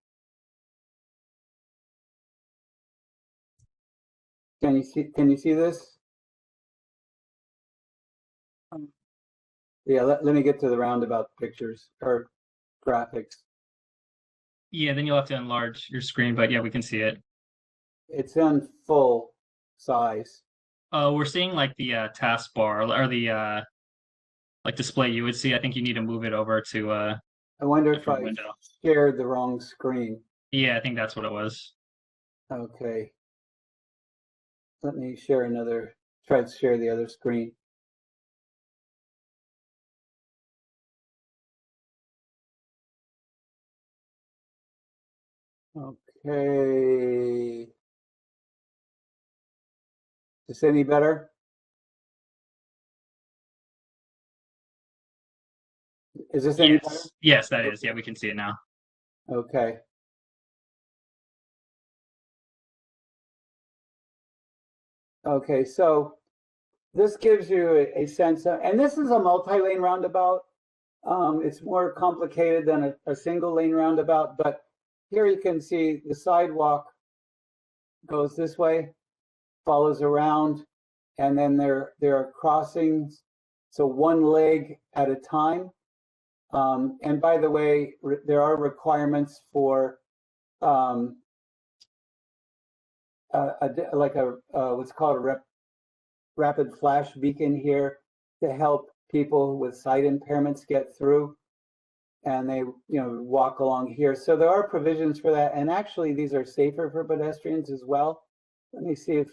S1: Can you see this? Yeah, let me get to the roundabout pictures or graphics.
S5: Yeah, then you'll have to enlarge your screen, but yeah, we can see it.
S1: It's on full size.
S5: We're seeing like the taskbar or the like display you would see. I think you need to move it over to a
S1: I wonder if
S5: different
S1: I
S5: window.
S1: shared the wrong screen.
S5: Yeah, I think that's what it was.
S1: Okay. Let me share try to share the other screen. Okay. Is this any better? Is this any better?
S5: Yes, that is. Yeah, we can see it now.
S1: Okay. Okay, so this gives you a sense of, and this is a multi-lane roundabout. It's more complicated than a single lane roundabout, but here you can see the sidewalk goes this way, follows around, and then there are crossings, so one leg at a time. And by the way, there are requirements for what's called a rapid flash beacon here to help people with sight impairments get through, and they walk along here. So there are provisions for that, and actually these are safer for pedestrians as well. Let me see if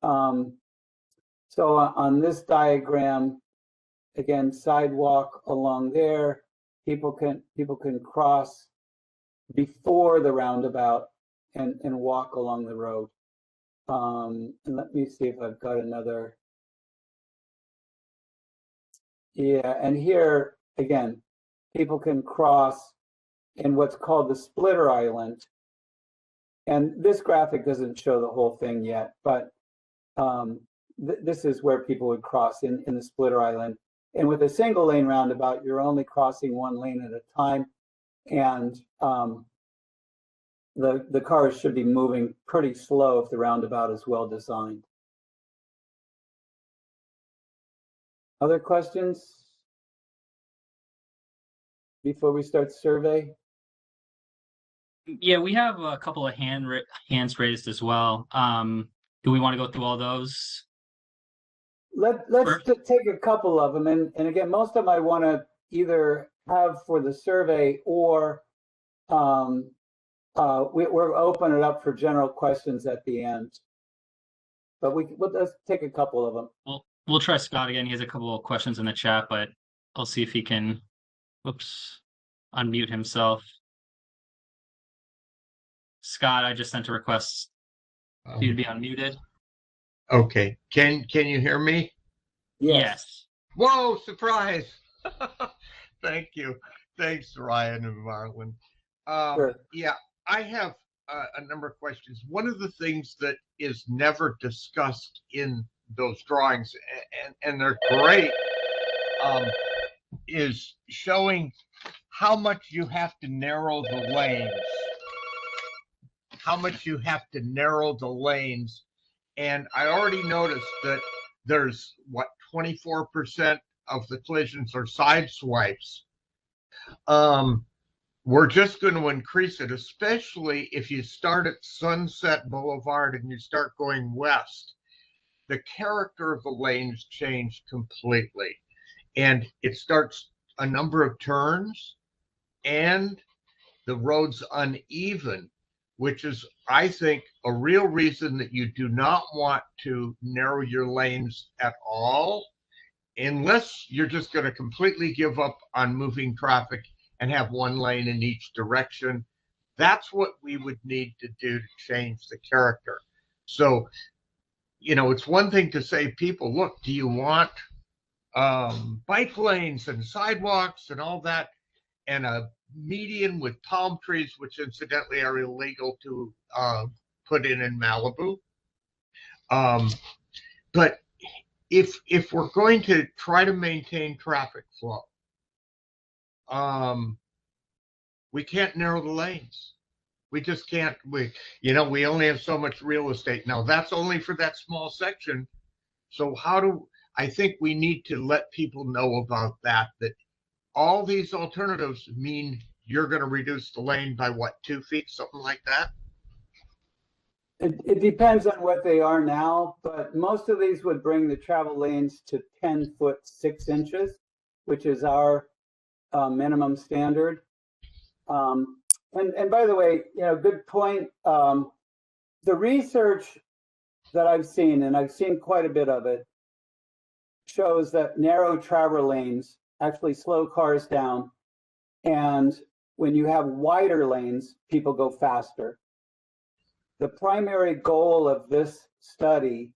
S1: so on this diagram, again, sidewalk along there, people can cross before the roundabout and walk along the road. And let me see if I've got another. Yeah, and here again, people can cross in what's called the splitter island. And this graphic doesn't show the whole thing yet, but this is where people would cross in the splitter island. And with a single lane roundabout, you're only crossing one lane at a time. And the cars should be moving pretty slow if the roundabout is well designed. Other questions before we start the survey?
S5: Yeah, we have a couple of hands raised as well. Do we want to go through all those?
S1: Let's take a couple of them, and again, most of them I want to either have for the survey or we'll open it up for general questions at the end. But let's take a couple of them.
S5: We'll try Scott again. He has a couple of questions in the chat, but I'll see if he can, unmute himself. Scott, I just sent a request for you to be unmuted.
S6: Okay. Can you hear me?
S5: Yes.
S6: Whoa, surprise. Thank you. Thanks, Ryan and Marlon.
S1: Sure.
S6: Yeah, I have a number of questions. One of the things that is never discussed in those drawings, and they're great, is showing how much you have to narrow the lanes. How much you have to narrow the lanes. And I already noticed that there's, 24% of the collisions are side swipes. We're just going to increase it, especially if you start at Sunset Boulevard and you start going west. The character of the lanes change completely. And it starts a number of turns, and the road's uneven, which is, I think, a real reason that you do not want to narrow your lanes at all, unless you're just going to completely give up on moving traffic and have one lane in each direction. That's what we would need to do to change the character. So, it's one thing to say, people, look, do you want bike lanes and sidewalks and all that, and a median with palm trees, which incidentally are illegal to put in Malibu. But if we're going to try to maintain traffic flow, we can't narrow the lanes. We just can't. We only have so much real estate. Now that's only for that small section. So I think we need to let people know about that all these alternatives mean you're going to reduce the lane by what, 2 feet, something like that?
S1: It depends on what they are now, but most of these would bring the travel lanes to 10 foot 6 inches, which is our minimum standard. And by the way, good point. The research that I've seen, and I've seen quite a bit of it, shows that narrow travel lanes actually slow cars down. And when you have wider lanes, people go faster. The primary goal of this study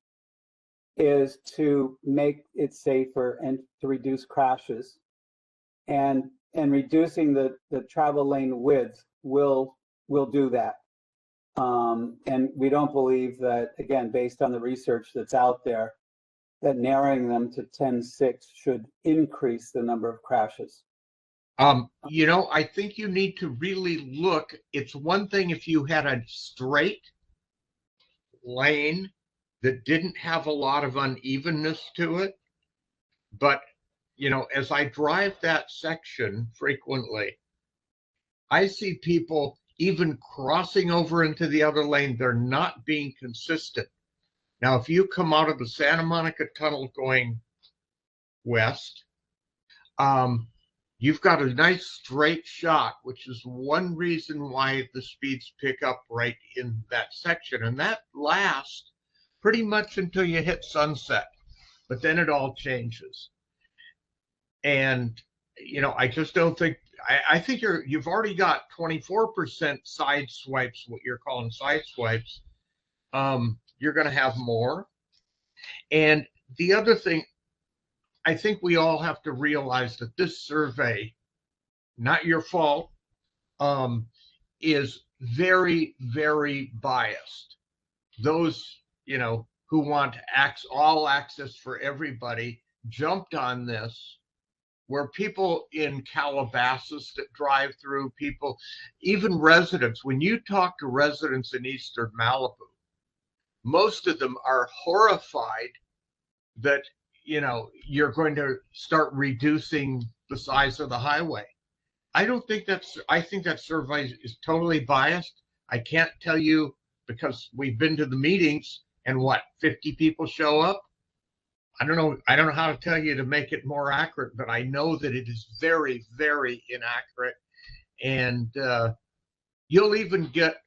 S1: is to make it safer and to reduce crashes. And reducing the travel lane width will do that. And we don't believe that, again, based on the research that's out there, that narrowing them to 10.6 should increase the number of crashes.
S6: I think you need to really look. It's one thing if you had a straight lane that didn't have a lot of unevenness to it. But, as I drive that section frequently, I see people even crossing over into the other lane. They're not being consistent. Now, if you come out of the Santa Monica Tunnel going west, you've got a nice straight shot, which is one reason why the speeds pick up right in that section. And that lasts pretty much until you hit Sunset, but then it all changes. And, I just don't think, I think you've already got 24% side swipes, what you're calling side swipes. You're going to have more. And the other thing, I think we all have to realize that this survey, not your fault, is very, very biased. Those, who want all access for everybody jumped on this, where people in Calabasas that drive through, people, even residents, when you talk to residents in Eastern Malibu, most of them are horrified that you're going to start reducing the size of the highway. I think that survey is totally biased. I can't tell you because we've been to the meetings and 50 people show up. I don't know how to tell you to make it more accurate, but I know that it is very, very inaccurate. And you'll even get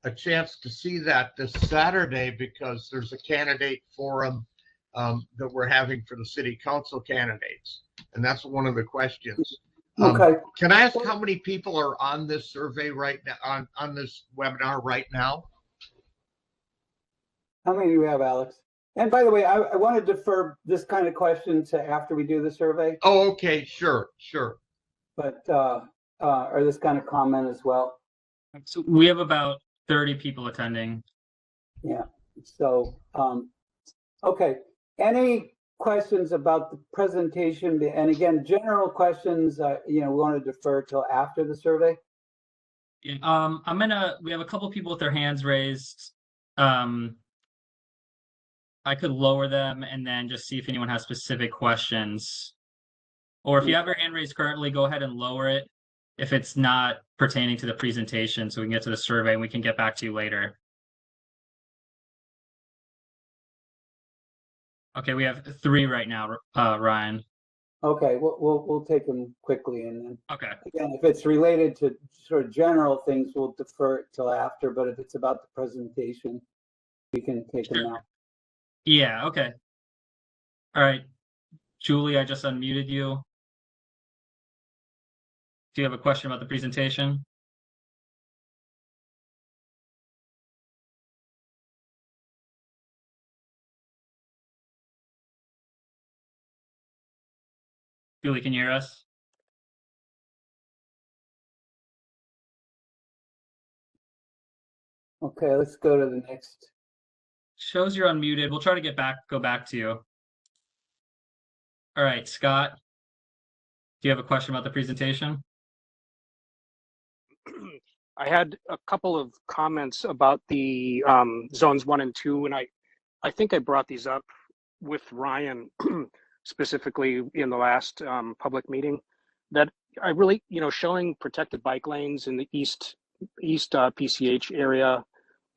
S6: a chance to see that this Saturday because there's a candidate forum that we're having for the city council candidates. And that's one of the questions.
S1: Okay.
S6: Can I ask how many people are on this survey right now, on this webinar right now?
S1: How many do we have, Alex? And by the way, I want to defer this kind of question to after we do the survey.
S6: Oh, okay, sure.
S1: But or this kind of comment as well.
S5: So we have about 30 people attending.
S1: Yeah. So, okay. Any questions about the presentation? And again, general questions, we want to defer till after the survey.
S5: Yeah, we have a couple people with their hands raised. I could lower them and then just see if anyone has specific questions. Or if you have your hand raised currently, go ahead and lower it if it's not pertaining to the presentation so we can get to the survey and we can get back to you later. Okay, we have 3 right now, Ryan.
S1: Okay, we'll take them quickly, and then
S5: Okay.
S1: again, if it's related to sort of general things, we'll defer it till after. But if it's about the presentation, we can take them now.
S5: Yeah, okay. All right. Julie, I just unmuted you. Do you have a question about the presentation? Julie, can you hear us?
S1: Okay, let's go to the next.
S5: Shows you're unmuted. We'll try to go back to you. All right, Scott, do you have a question about the presentation?
S7: I had a couple of comments about the zones 1 and 2, and I think I brought these up with Ryan specifically in the last public meeting that I really, showing protected bike lanes in the east PCH area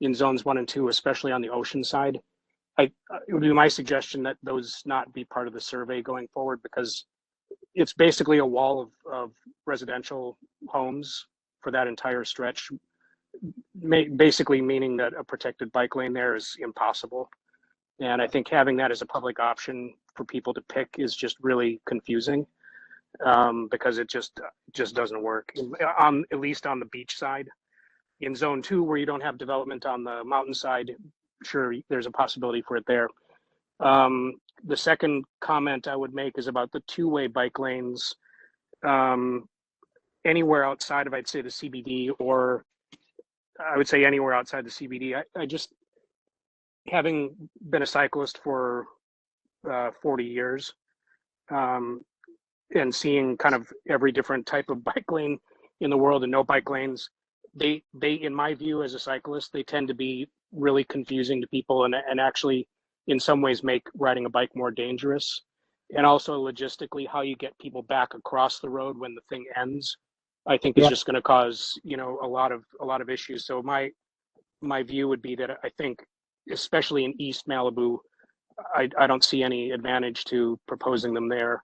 S7: in zones 1 and 2, especially on the ocean side. It would be my suggestion that those not be part of the survey going forward, because it's basically a wall of residential homes for that entire stretch, basically meaning that a protected bike lane there is impossible. And I think having that as a public option for people to pick is just really confusing, because it just doesn't work, at least on the beach side. In zone 2, where you don't have development on the mountainside, sure, there's a possibility for it there. The second comment I would make is about the two-way bike lanes anywhere outside of, I'd say, the CBD, or I would say anywhere outside the CBD. I just, having been a cyclist for 40 years, and seeing kind of every different type of bike lane in the world and no bike lanes, they in my view as a cyclist, they tend to be really confusing to people, and actually in some ways make riding a bike more dangerous. And also logistically, how you get people back across the road when the thing ends, I think is just going to cause, a lot of issues. So my view would be that I think, especially in East Malibu, I don't see any advantage to proposing them there.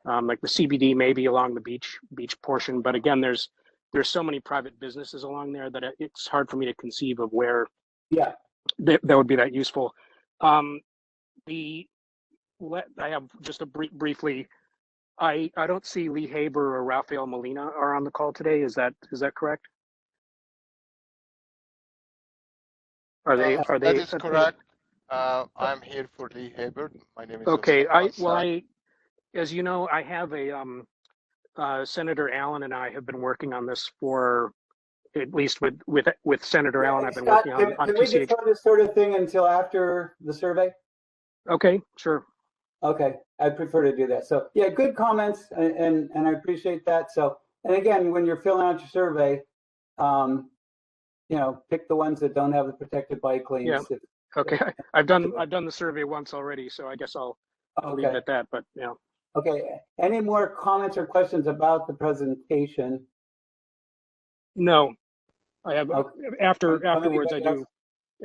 S7: Like the CBD maybe along the beach portion, but again, there's so many private businesses along there that it's hard for me to conceive of where that would be that useful. I have just briefly, I don't see Lee Haber or Rafael Molina are on the call today. Is that correct?
S8: That is correct. I'm here for Lee Haber. My name is
S7: okay. As you know, I have Senator Allen and I have been working on this for, at least with Senator Allen, I've been working on
S1: Can
S7: PCH.
S1: we defer this sort of thing until after the survey?
S7: Okay, sure.
S1: Okay, I'd prefer to do that. So yeah, good comments, and I appreciate that. So, and again, when you're filling out your survey, pick the ones that don't have the protected bike lanes.
S7: Yeah. Okay, I've done the survey once already, so I guess I'll leave it at that. But yeah.
S1: Okay. Any more comments or questions about the presentation?
S7: No, I have.
S1: Okay.
S7: Afterwards, I do.
S1: Okay.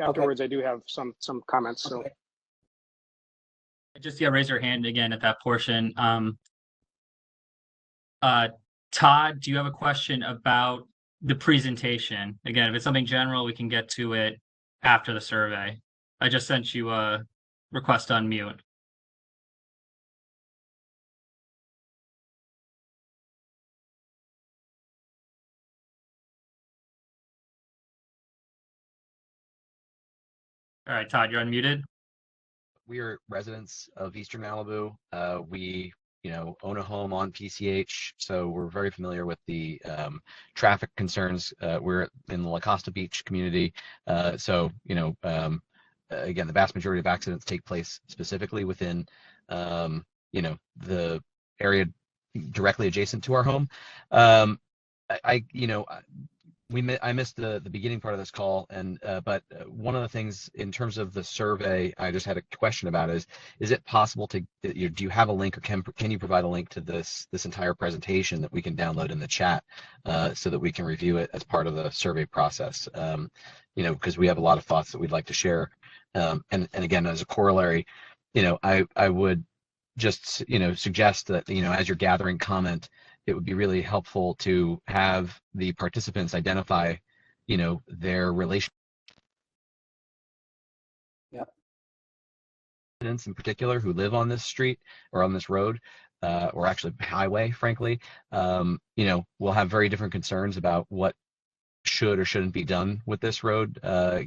S7: Afterwards, I do have some comments. So.
S1: Okay.
S5: Just raise your hand again at that portion. Todd, do you have a question about the presentation? Again, if it's something general, we can get to it after the survey. I just sent you a request to unmute. All right, Todd, you're unmuted.
S9: We are residents of Eastern Malibu. We, own a home on PCH, so we're very familiar with the traffic concerns. We're in the La Costa Beach community, so again, the vast majority of accidents take place specifically within, the area directly adjacent to our home. I missed the beginning part of this call, but one of the things in terms of the survey, I just had a question about is it possible to, do you have a link, or can you provide a link to this entire presentation that we can download in the chat, so that we can review it as part of the survey process? Because we have a lot of thoughts that we'd like to share. And again, as a corollary, I would just, suggest that, as you're gathering comment, it would be really helpful to have the participants identify, their relation. Residents in particular who live on this street or on this road, or actually highway, frankly, will have very different concerns about what should or shouldn't be done with this road,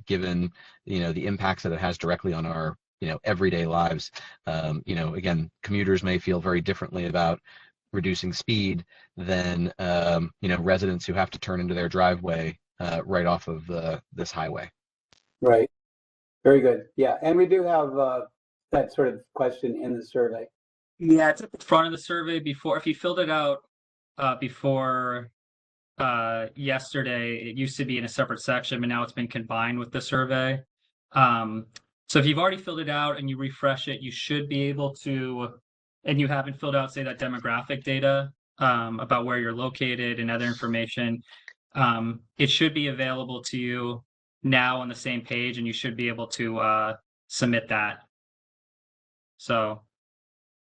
S9: given, the impacts that it has directly on our, everyday lives. Again, commuters may feel very differently about reducing speed than residents who have to turn into their driveway right off of this highway.
S1: Right. Very good. Yeah, and we do have that sort of question in the survey.
S5: Yeah, it's at the front of the survey. Before, if you filled it out before yesterday, it used to be in a separate section, but now it's been combined with the survey. So if you've already filled it out and you refresh it, you should be able to, and you haven't filled out, say, that demographic data about where you're located and other information, it should be available to you now on the same page, and you should be able to submit that. So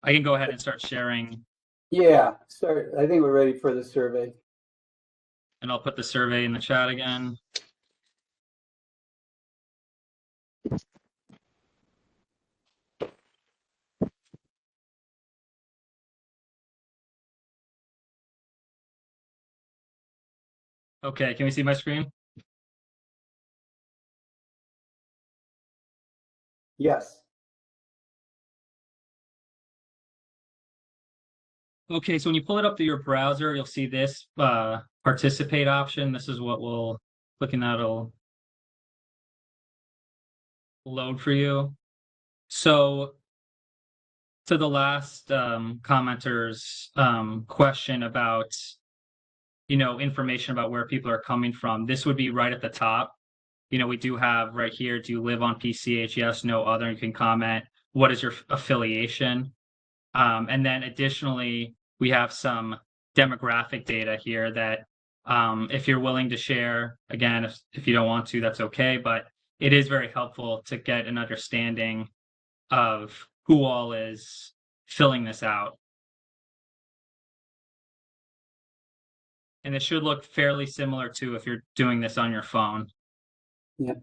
S5: I can go ahead and start sharing,
S1: Yeah, start. I think we're ready for the survey.
S5: and I'll put the survey in the chat again. Okay, can we see my screen?
S1: Yes.
S5: Okay, so when you pull it up through your browser, you'll see this participate option. This is what we'll, clicking that will load for you. So to the last commenter's question about, information about where people are coming from, this would be right at the top. We do have right here, do you live on PCH? Yes, no, other. You can comment, what is your affiliation? And then additionally, we have some demographic data here that if you're willing to share, again, if you don't want to, that's okay, but it is very helpful to get an understanding of who all is filling this out. And it should look fairly similar to if you're doing this on your phone.
S1: Yeah.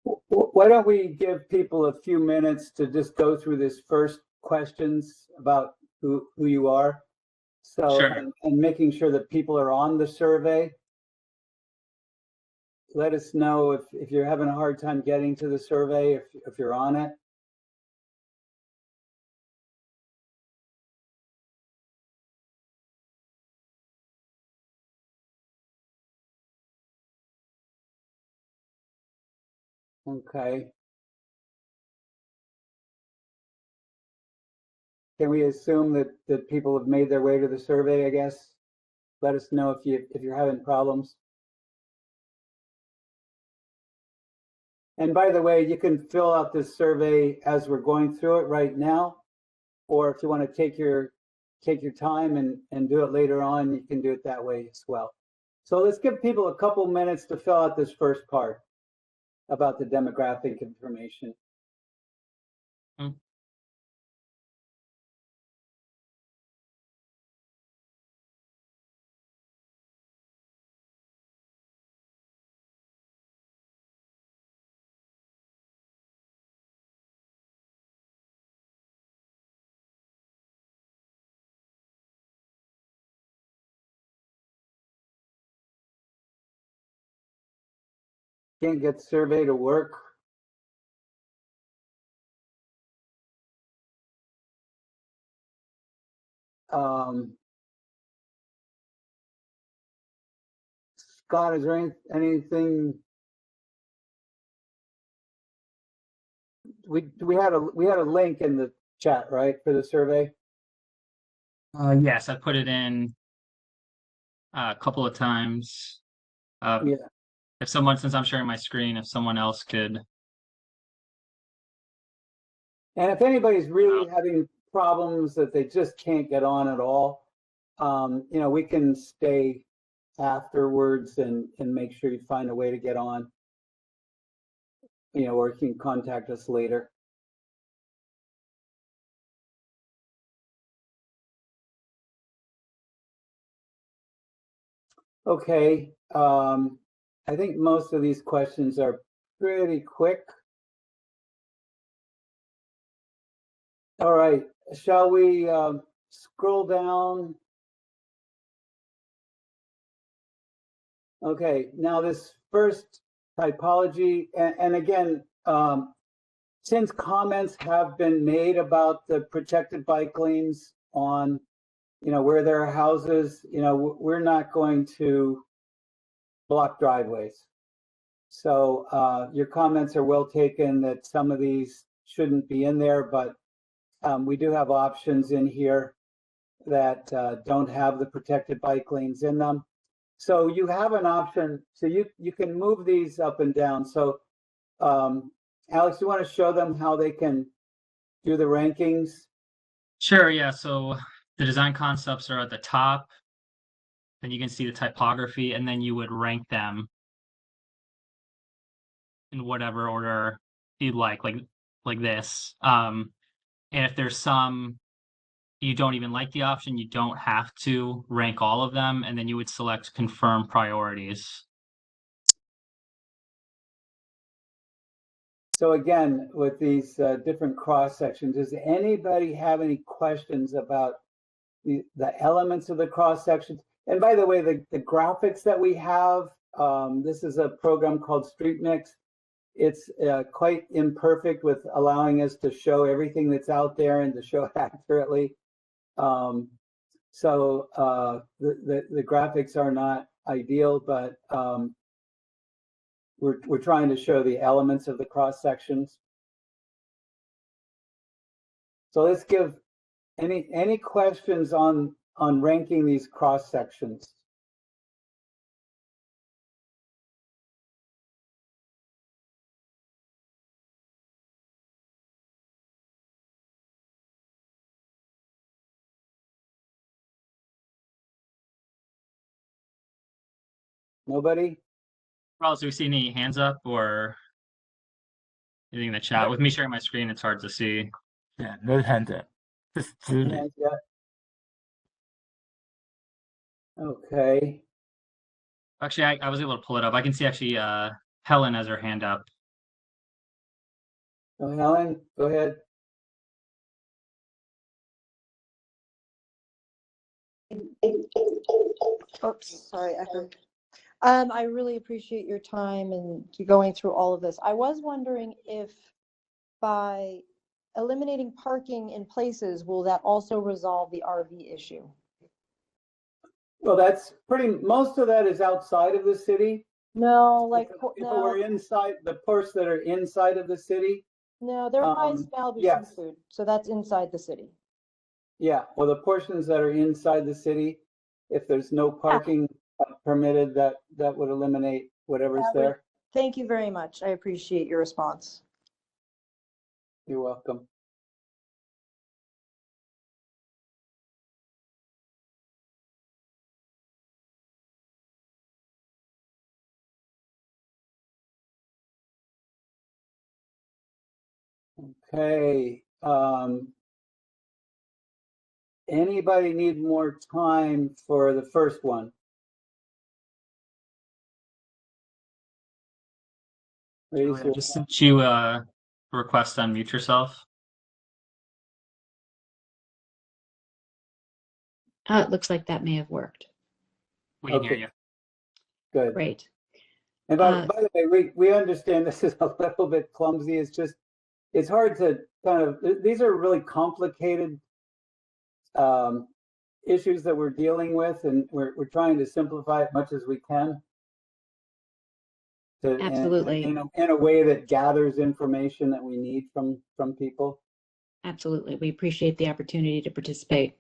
S1: Why don't we give people a few minutes to just go through this first questions about who you are? So,
S5: Sure.
S1: and making sure that people are on the survey. Let us know if you're having a hard time getting to the survey, if you're on it. Okay. Can we assume that people have made their way to the survey, I guess? Let us know if you're having problems. And by the way, you can fill out this survey as we're going through it right now, or if you want to take your time and do it later on, you can do it that way as well. So let's give people a couple minutes to fill out this first part about the demographic information. Can't get survey to work. Scott, is there anything? We had a link in the chat, right, for the survey?
S5: Yes, I put it in a couple of times.
S1: Yeah.
S5: If someone, since I'm sharing my screen, if someone else could.
S1: And if anybody's really having problems that they just can't get on at all, we can stay afterwards and make sure you find a way to get on, or you can contact us later. Okay, I think most of these questions are pretty quick. All right, shall we scroll down? Okay, now this first typology, and again, since comments have been made about the protected bike lanes on, where there are houses, we're not going to block driveways. So your comments are well taken that some of these shouldn't be in there, but we do have options in here that don't have the protected bike lanes in them. So you have an option, so you can move these up and down. So Alex, you want to show them how they can do the rankings?
S5: Sure, yeah. So the design concepts are at the top. Then you can see the typography, and then you would rank them in whatever order you'd like this. And if there's some you don't even like the option, you don't have to rank all of them, and then you would select confirm priorities.
S1: So again, with these different cross sections, does anybody have any questions about the elements of the cross sections? And by the way, the graphics that we have, this is a program called StreetMix. It's quite imperfect with allowing us to show everything that's out there and to show it accurately. So the graphics are not ideal, but we're trying to show the elements of the cross sections. So let's give any questions on ranking these cross sections. Nobody?
S5: Carlos, do we see any hands up or anything in the chat? With me sharing my screen, it's hard to see.
S10: Yeah, no hands up. Just Julie.
S1: Hands yet? Okay.
S5: Actually, I was able to pull it up. I can see actually Helen has her hand up.
S1: So Helen, go ahead.
S11: Oops, sorry, echo. I really appreciate your time and you going through all of this. I was wondering if by eliminating parking in places, will that also resolve the RV issue?
S1: Well, that's most of that is outside of the city.
S11: No, like,
S1: If it
S11: no,
S1: were inside, the parts that are inside of the city,
S11: no, they're nice Malibu
S1: yes.
S11: seafood, so that's inside the city.
S1: yeah, well, the portions that are inside the city, if there's no parking permitted, that would eliminate whatever's there.
S11: Thank you very much. I appreciate your response.
S1: You're welcome. Okay. Anybody need more time for the first one?
S5: Julie, I just sent you a request to unmute yourself.
S12: It looks like that may have worked.
S5: We can hear you.
S1: Good.
S12: Great.
S1: And by the way, we understand this is a little bit clumsy. It's hard to kind of, these are really complicated issues that we're dealing with, and we're trying to simplify it much as we can.
S12: Absolutely.
S1: In a way that gathers information that we need from people.
S12: Absolutely. We appreciate the opportunity to participate.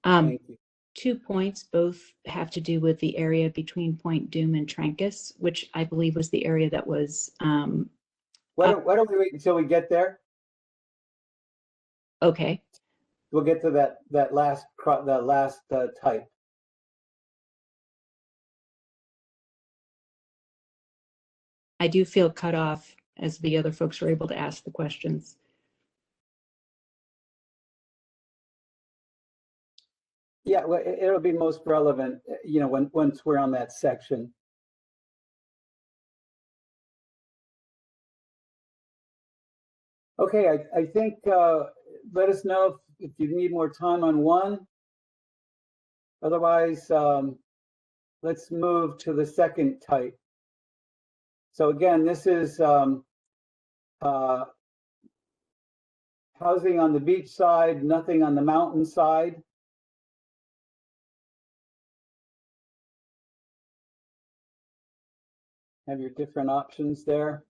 S1: Thank you.
S12: 2 points, both have to do with the area between Point Doom and Trancas, which I believe was the area that was.
S1: Why don't we wait until we get there?
S12: Okay.
S1: We'll get to that last type.
S12: I do feel cut off as the other folks were able to ask the questions.
S1: Yeah, well, it'll be most relevant, once we're on that section. Okay, I think let us know if you need more time on one. Otherwise, let's move to the second type. So again, this is housing on the beach side, nothing on the mountain side. Have your different options there.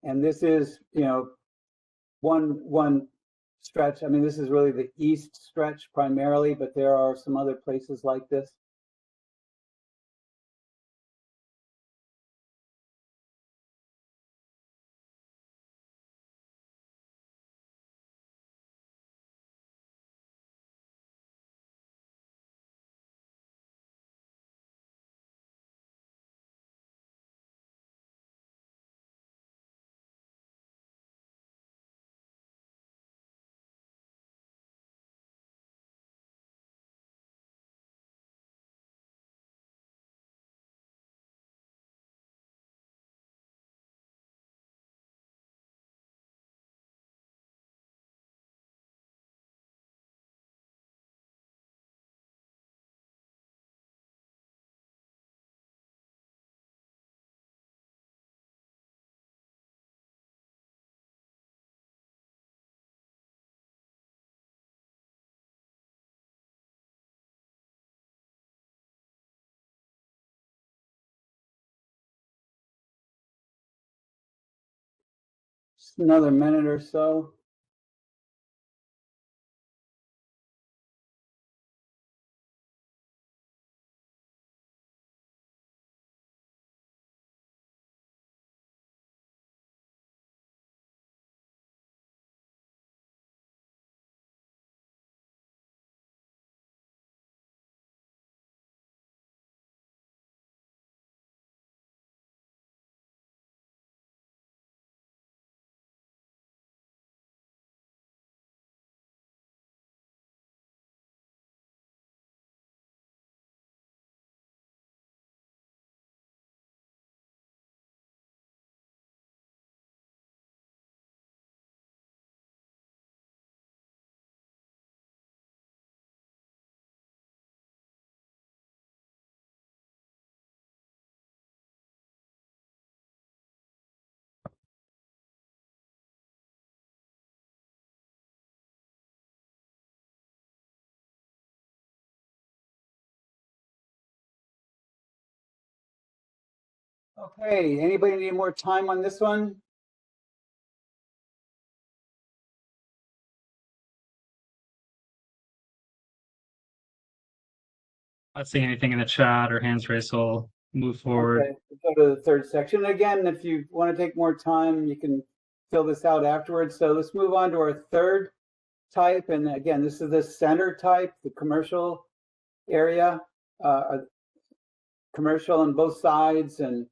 S1: And this is, one stretch. I mean, this is really the east stretch primarily, but there are some other places like this. Another minute or so. Okay, anybody need more time on this one?
S5: Not seeing anything in the chat or hands raised, so I'll move forward.
S1: Okay, we'll go to the third section. Again, if you want to take more time, you can fill this out afterwards. So let's move on to our third type. And again, this is the center type, the commercial area, commercial on both sides. And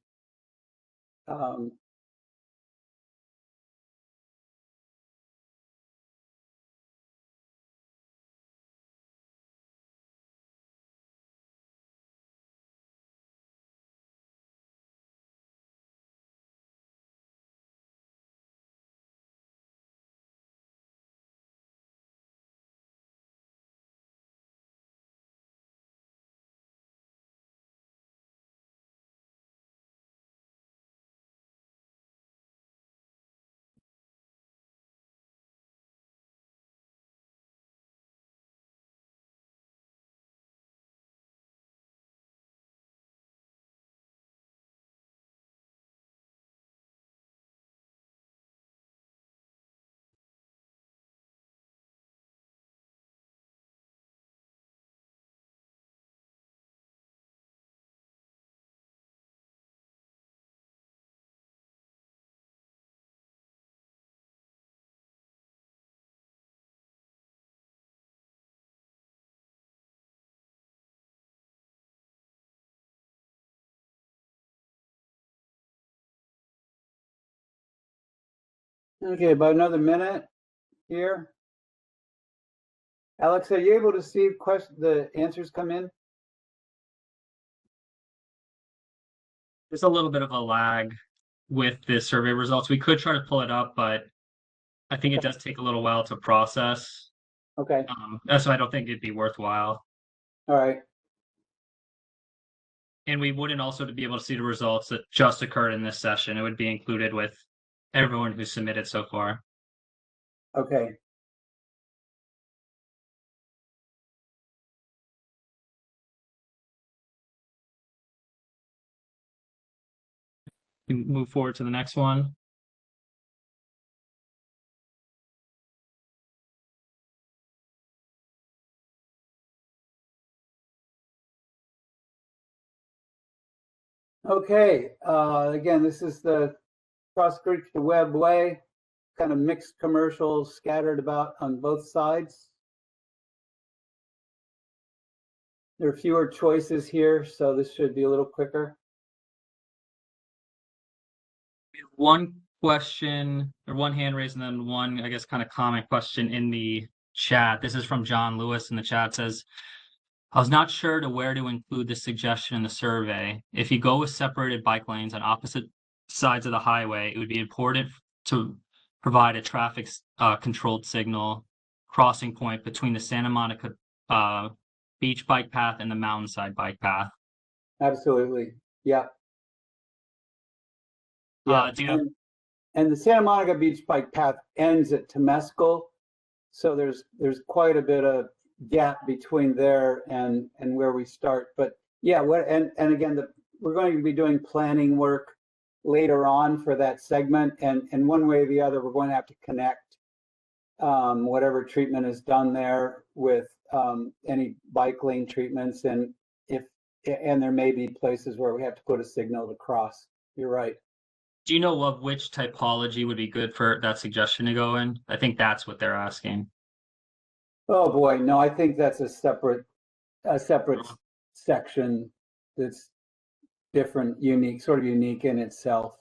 S1: okay, about another minute here. Alex, are you able to see the answers come in?
S5: There's a little bit of a lag with the survey results. We could try to pull it up, but I think it does take a little while to process.
S1: Okay,
S5: So I don't think it'd be worthwhile.
S1: all right.
S5: And we wouldn't also to be able to see the results that just occurred in this session. It would be included with everyone who submitted so far.
S1: Okay.
S5: We can move forward to the next one.
S1: Okay, again, this is the Cross Creek to Webb Way, kind of mixed commercials scattered about on both sides. There are fewer choices here, so this should be a little quicker.
S5: One question or one hand raised and then one, I guess, kind of comment question in the chat. This is from John Lewis in the chat. Says, I was not sure to where to include this suggestion in the survey. If you go with separated bike lanes on opposite sides of the highway, it would be important to provide a traffic controlled signal crossing point between the Santa Monica beach bike path and the mountainside bike path.
S1: Absolutely, yeah. Yeah,
S5: Do you have
S1: and the Santa Monica Beach bike path ends at Temescal, so there's quite a bit of gap between there and where we start. But yeah, and again, we're going to be doing planning work later on for that segment. And one way or the other, we're going to have to connect whatever treatment is done there with any bike lane treatments. And there may be places where we have to put a signal to cross. You're right.
S5: Do you know of which typology would be good for that suggestion to go in? I think that's what they're asking.
S1: Oh boy, no, I think that's a separate section that's different, unique, sort of unique in itself.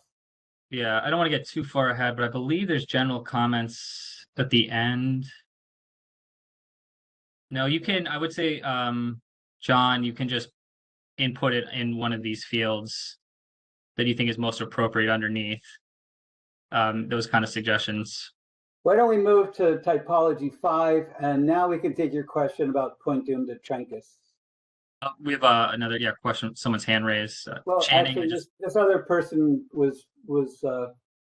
S5: Yeah, I don't want to get too far ahead, but I believe there's general comments at the end. No, you can, I would say, John, you can just input it in one of these fields that you think is most appropriate underneath those kind of suggestions.
S1: Why don't we move to typology 5, and now we can take your question about point doom to Trancas.
S5: We have another question. Someone's hand raised.
S1: Well,
S5: Channing,
S1: actually, this other person was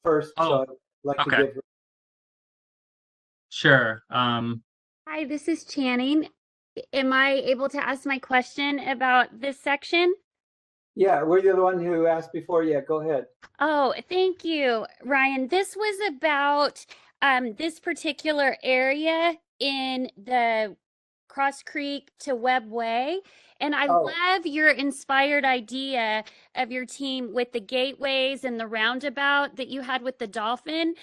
S1: first, so I'd like to give her.
S5: Sure.
S13: Hi, this is Channing. Am I able to ask my question about this section?
S1: Yeah, were you the one who asked before? Yeah, go ahead.
S13: Oh, thank you, Ryan. This was about this particular area in the Cross Creek to Webb Way. And I love your inspired idea of your team with the gateways and the roundabout that you had with the dolphin.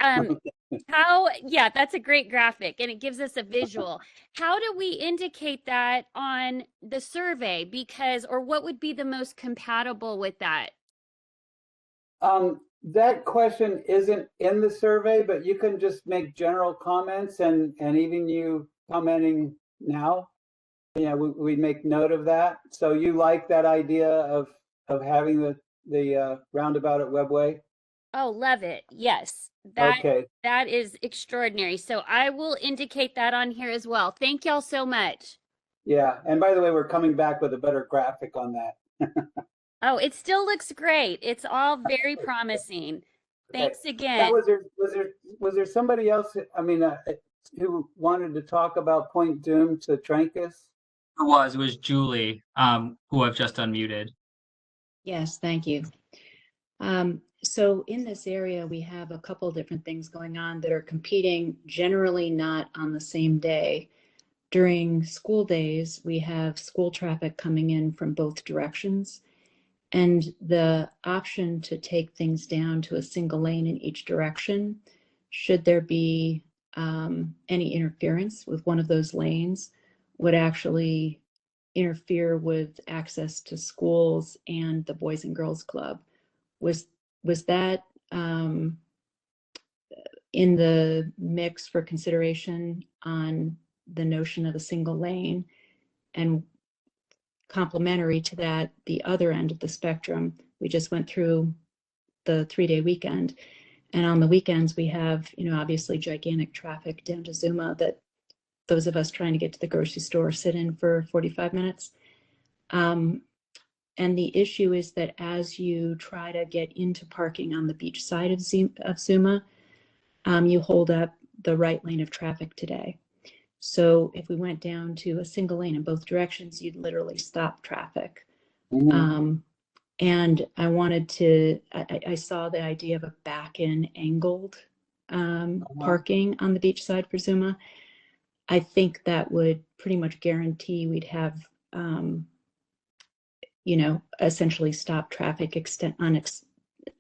S13: Yeah, that's a great graphic and it gives us a visual. How do we indicate that on the survey? Or what would be the most compatible with that?
S1: That question isn't in the survey, but you can just make general comments, and even you commenting now, we make note of that. So you like that idea of having the roundabout at Webway?
S13: Oh, love it. Yes. That is extraordinary. So I will indicate that on here as well. Thank y'all so much.
S1: Yeah. And by the way, we're coming back with a better graphic on that.
S13: Oh, it still looks great. It's all very promising. Thanks again.
S1: Was there somebody else, who wanted to talk about point doom to Trancas?
S5: It was Julie, who I've just unmuted.
S12: Yes, thank you. So in this area, we have a couple different things going on that are competing, generally not on the same day. During school days, we have school traffic coming in from both directions. And the option to take things down to a single lane in each direction, should there be any interference with one of those lanes, would actually interfere with access to schools and the Boys and Girls Club. Was that in the mix for consideration on the notion of a single lane? And complementary to that, the other end of the spectrum, we just went through the 3-day weekend. And on the weekends, we have, obviously gigantic traffic down to Zuma that those of us trying to get to the grocery store sit in for 45 minutes. And the issue is that as you try to get into parking on the beach side of Zuma, you hold up the right lane of traffic today. So if we went down to a single lane in both directions, you'd literally stop traffic. Mm-hmm. And I wanted to, I saw the idea of a back-in angled parking on the beach side for Zuma. I think that would pretty much guarantee we'd have essentially stop traffic on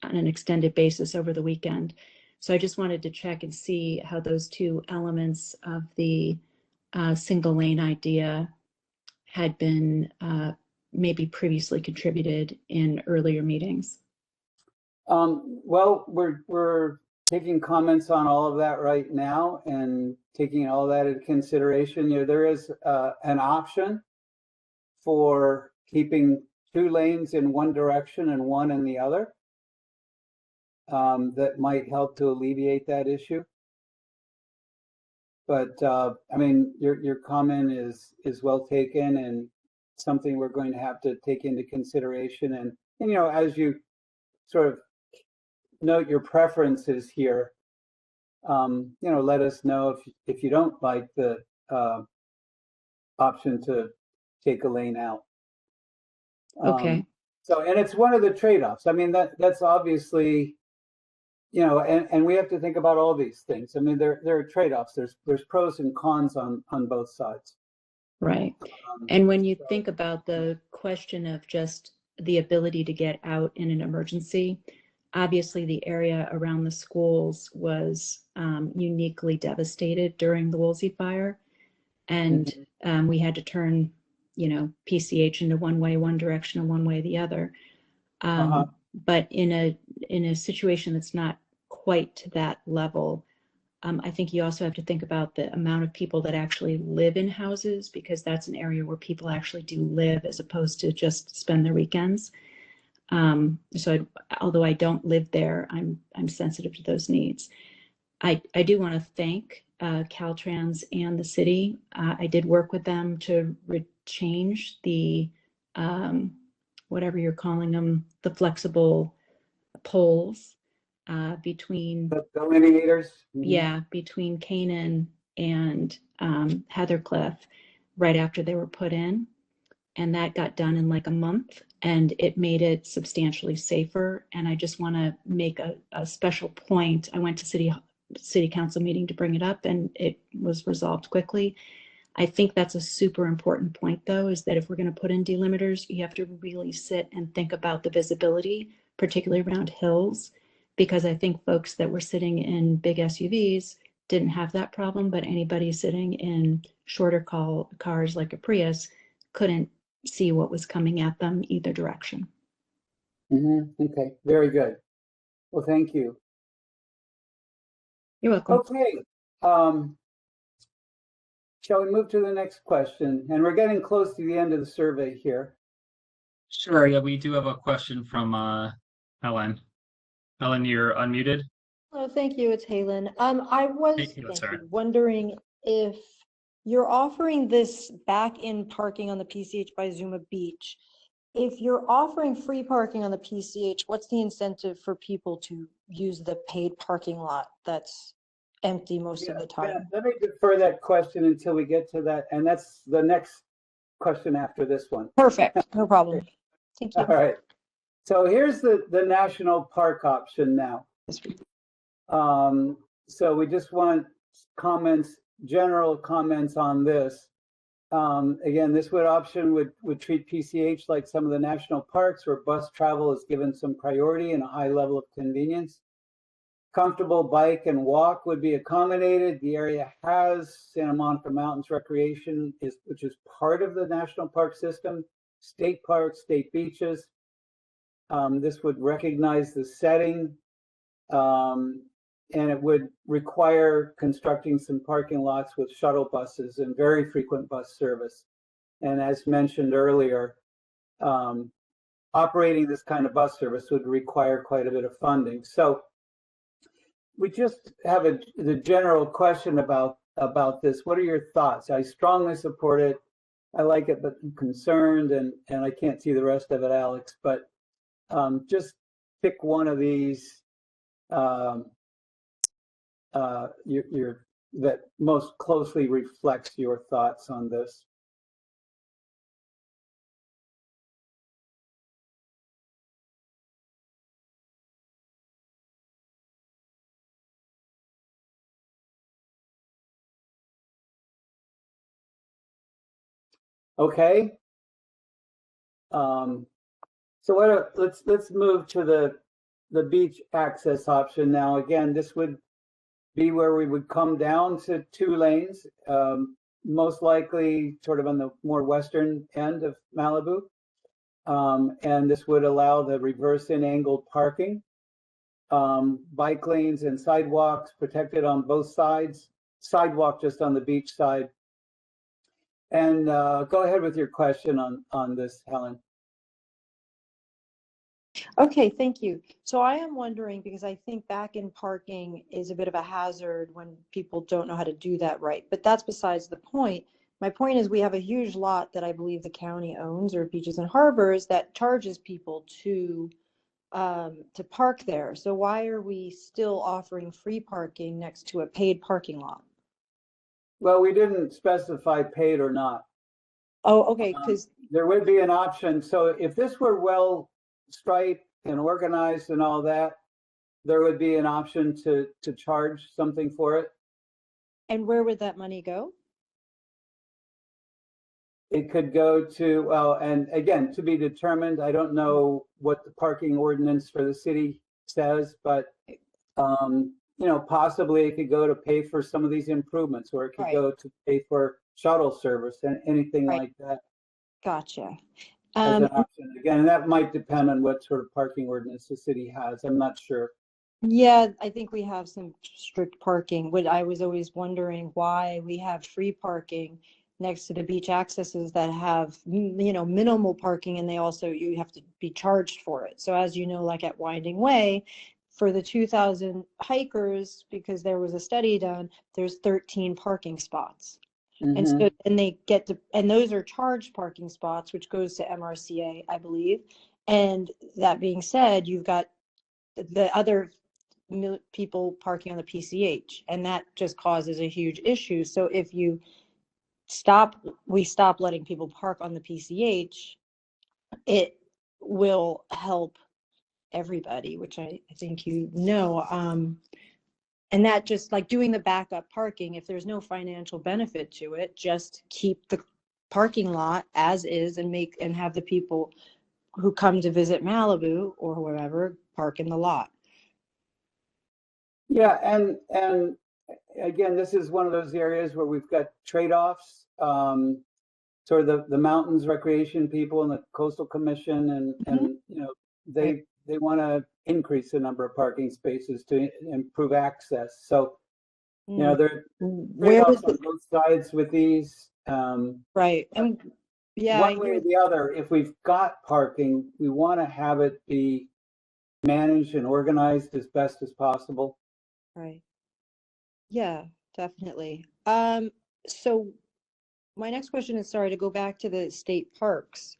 S12: an extended basis over the weekend. So I just wanted to check and see how those two elements of the single lane idea had been maybe previously contributed in earlier meetings.
S1: Well, we're taking comments on all of that right now and taking all of that into consideration. There is an option for keeping 2 lanes in one direction and 1 in the other. That might help to alleviate that issue. But your comment is well taken and something we're going to have to take into consideration. And as you sort of note your preferences here, let us know if you don't like the option to take a lane out.
S12: Okay.
S1: So, and it's one of the trade-offs. I mean, that's obviously, and we have to think about all these things. I mean, there are trade-offs. There's pros and cons on both sides.
S12: Right. And when you think about the question of just the ability to get out in an emergency, obviously the area around the schools was uniquely devastated during the Woolsey fire. And we had to turn, PCH into one way, one direction, and one way the other. But in a situation that's not quite to that level, I think you also have to think about the amount of people that actually live in houses, because that's an area where people actually do live as opposed to just spend their weekends. So although I don't live there, I'm sensitive to those needs. I do want to thank Caltrans and the city. I did work with them to change the whatever you're calling them, the flexible poles between
S1: the delineators.
S12: Yeah, between Canaan and Heathercliff right after they were put in. And that got done in like a month, and it made it substantially safer. And I just want to make a special point. I went to city council meeting to bring it up, and it was resolved quickly. I think that's a super important point, though, is that if we're going to put in delimiters, you have to really sit and think about the visibility, particularly around hills, because I think folks that were sitting in big SUVs didn't have that problem, but anybody sitting in shorter cars like a Prius couldn't see what was coming at them either direction.
S1: Okay, very good. Well, thank you.
S12: You're welcome.
S1: Okay. Shall we move to the next question? And we're getting close to the end of the survey here.
S5: Sure. Yeah, we do have a question from Helen. Helen, you're unmuted.
S11: Oh, thank you. It's Helen. I was wondering if you're offering this back-in parking on the PCH by Zuma Beach. If you're offering free parking on the PCH, what's the incentive for people to use the paid parking lot that's empty most of the time?
S1: Yeah, let me defer that question until we get to that. And that's the next question after this one.
S11: Perfect. No problem. Thank you.
S1: All right. So here's the national park option now. So we just want general comments on this. Again, this option would treat PCH like some of the national parks where bus travel is given some priority and a high level of convenience. Comfortable bike and walk would be accommodated. The area has Santa Monica Mountains Recreation, which is part of the national park system, state parks, state beaches. This would recognize the setting, and it would require constructing some parking lots with shuttle buses and very frequent bus service. And as mentioned earlier, operating this kind of bus service would require quite a bit of funding. So we just have the general question about this. What are your thoughts? I strongly support it. I like it, but I'm concerned, and I can't see the rest of it, Alex. But just pick one of these that most closely reflects your thoughts on this. Okay. So let's move to the beach access option now. Again, this would be where we would come down to 2 lanes, most likely sort of on the more western end of Malibu. And this would allow the reverse in angled parking, bike lanes and sidewalks protected on both sides, sidewalk just on the beach side. And go ahead with your question on this, Helen.
S11: Okay, thank you. So I am wondering, because I think back-in parking is a bit of a hazard when people don't know how to do that right, but that's besides the point. My point is we have a huge lot that I believe the county owns, or Beaches and Harbors, that charges people to park there. So why are we still offering free parking next to a paid parking lot?
S1: Well, we didn't specify paid or not.
S11: Oh, okay, because
S1: there would be an option. So if this were well striped and organized and all that, there would be an option to charge something for it.
S11: And where would that money go?
S1: It could go to, well, and again, to be determined. I don't know what the parking ordinance for the city says, but possibly it could go to pay for some of these improvements, or it could
S11: Right.
S1: go to pay for shuttle service and anything
S11: Right.
S1: like that
S11: Gotcha.
S1: as an option. Again, and that might depend on what sort of parking ordinance the city has. I'm not sure.
S11: Yeah, I think we have some strict parking. What I was always wondering why we have free parking next to the beach accesses that have, minimal parking, and you have to be charged for it. So as you know, like at Winding Way, for the 2,000 hikers, because there was a study done, there's 13 parking spots. And so, and they get to, and those are charged parking spots, which goes to MRCA, I believe. And that being said, you've got the other people parking on the PCH, and that just causes a huge issue. So if we stop letting people park on the PCH, it will help everybody, which I think and that just like doing the backup parking, if there's no financial benefit to it, just keep the parking lot as is and have the people who come to visit Malibu or whatever park in the lot.
S1: Yeah, and again, this is one of those areas where we've got trade-offs. Sort of the mountains recreation people and the coastal commission, and they want to increase the number of parking spaces to improve access. So there are trade-offs on both sides with these.
S11: Right, and yeah,
S1: one way or the other, if we've got parking, we want to have it be managed and organized as best as possible.
S11: Right. Yeah, definitely. So my next question is, sorry, to go back to the state parks.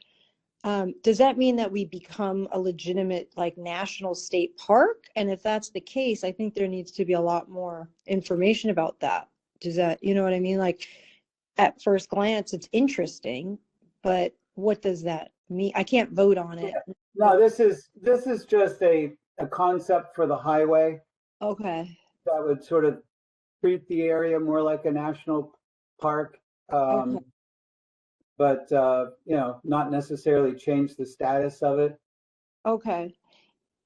S11: Does that mean that we become a legitimate like national state park? And if that's the case, I think there needs to be a lot more information about that. Does that, you know what I mean? Like at first glance, it's interesting, but what does that mean? I can't vote on it.
S1: Yeah. No, this is just a concept for the highway.
S11: Okay.
S1: That would sort of treat the area more like a national park.
S11: Okay.
S1: But not necessarily change the status of it.
S11: Okay.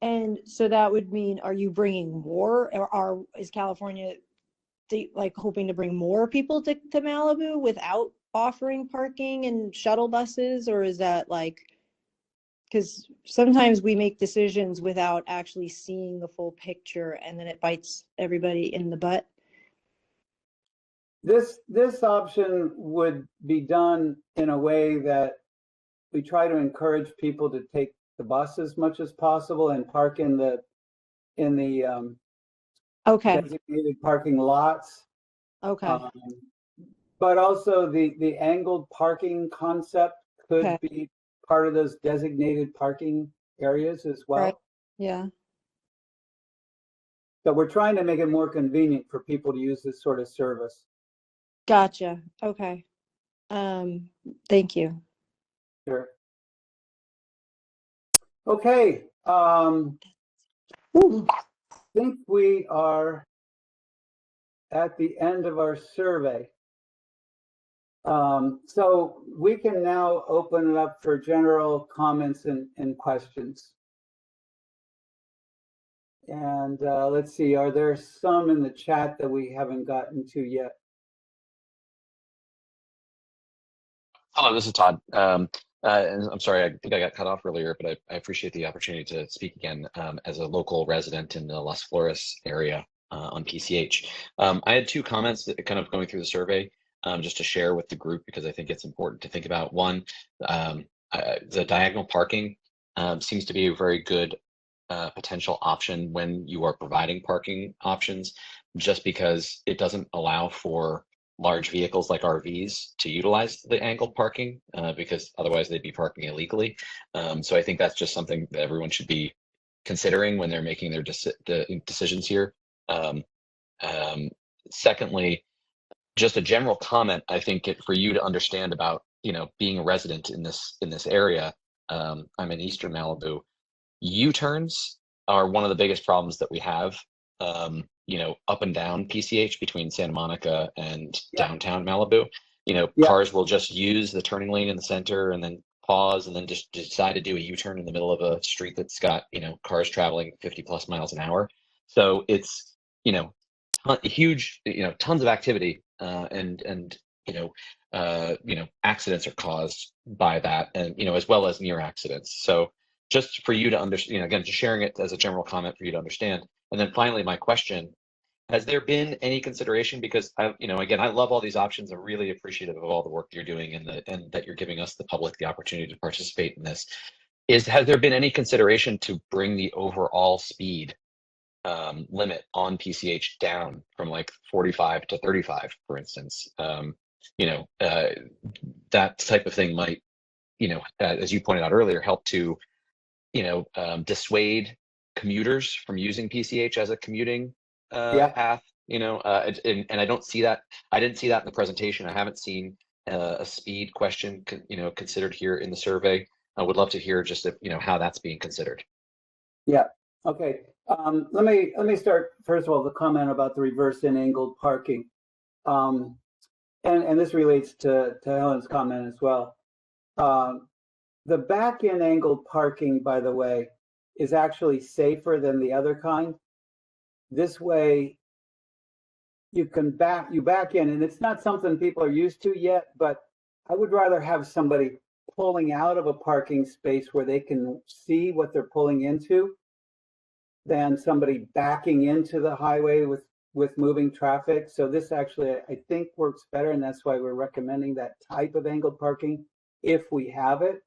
S11: And so that would mean, are you bringing more, or is California like hoping to bring more people to Malibu without offering parking and shuttle buses? Or is that like, because sometimes we make decisions without actually seeing the full picture, and then it bites everybody in the butt?
S1: This option would be done in a way that we try to encourage people to take the bus as much as possible and park in the
S11: Okay.
S1: designated parking lots.
S11: Okay.
S1: But also the angled parking concept could be part of those designated parking areas as well.
S11: Right. Yeah.
S1: So we're trying to make it more convenient for people to use this sort of service.
S11: Gotcha. Okay. Thank you.
S1: Sure. Okay. I think we are at the end of our survey. So we can now open it up for general comments and questions. And let's see, are there some in the chat that we haven't gotten to yet?
S9: Hello, this is Todd. And I'm sorry, I think I got cut off earlier, but I appreciate the opportunity to speak again as a local resident in the Las Flores area on PCH. I had two comments that kind of going through the survey just to share with the group, because I think it's important to think about. One, the diagonal parking seems to be a very good potential option when you are providing parking options, just because it doesn't allow for large vehicles like RVs to utilize the angled parking because otherwise they'd be parking illegally. So I think that's just something that everyone should be considering when they're making their decisions here. Secondly, just a general comment, I think for you to understand about being a resident in this area. I'm in Eastern Malibu. U-turns are one of the biggest problems that we have, up and down PCH between Santa Monica and downtown Malibu. Cars will just use the turning lane in the center and then pause and then just decide to do a U-turn in the middle of a street that's got, cars traveling 50 plus miles an hour. So it's, huge, tons of activity, and accidents are caused by that, and as well as near accidents. So just for you to understand, again, just sharing it as a general comment for you to understand. And then finally, my question: has there been any consideration? Because again, I love all these options. I'm really appreciative of all the work you're doing and that you're giving us, the public, the opportunity to participate in this. Has there been any consideration to bring the overall speed limit on PCH down from like 45 to 35, for instance? That type of thing might, as you pointed out earlier, help to, dissuade commuters from using PCH as a commuting path. And I don't see that. I didn't see that in the presentation. I haven't seen a speed question, considered here in the survey. I would love to hear just how that's being considered.
S1: Yeah. Okay. Let me start first of all the comment about the reverse in angled parking, and this relates to Helen's comment as well. The back in angled parking, by the way, is actually safer than the other kind. This way, you back in, and it's not something people are used to yet. But I would rather have somebody pulling out of a parking space where they can see what they're pulling into, than somebody backing into the highway with moving traffic. So this actually, I think, works better, and that's why we're recommending that type of angled parking if we have it.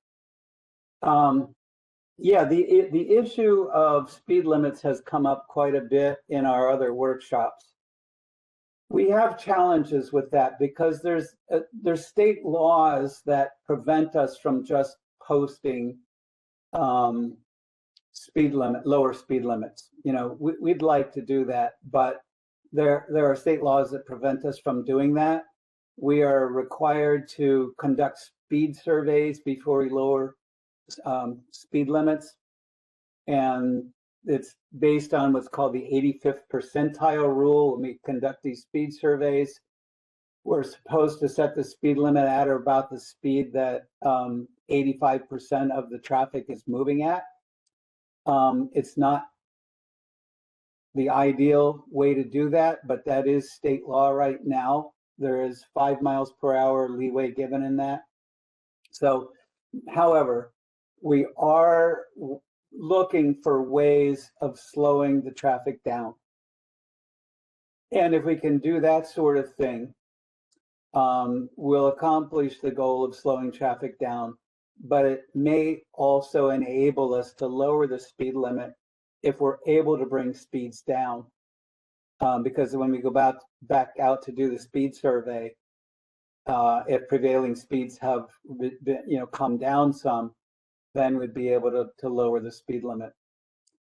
S1: The issue of speed limits has come up quite a bit in our other workshops. We have challenges with that because there's state laws that prevent us from just posting lower speed limits. We'd like to do that, but there are state laws that prevent us from doing that. We are required to conduct speed surveys before we lower speed limits, and it's based on what's called the 85th percentile rule. When we conduct these speed surveys, we're supposed to set the speed limit at or about the speed that 85% of the traffic is moving at. It's not the ideal way to do that, but that is state law right now. There is 5 miles per hour leeway given in that. So, however, we are looking for ways of slowing the traffic down. And if we can do that sort of thing, we'll accomplish the goal of slowing traffic down, but it may also enable us to lower the speed limit if we're able to bring speeds down. Because when we go back out to do the speed survey, if prevailing speeds have come down some, then we'd be able to lower the speed limit.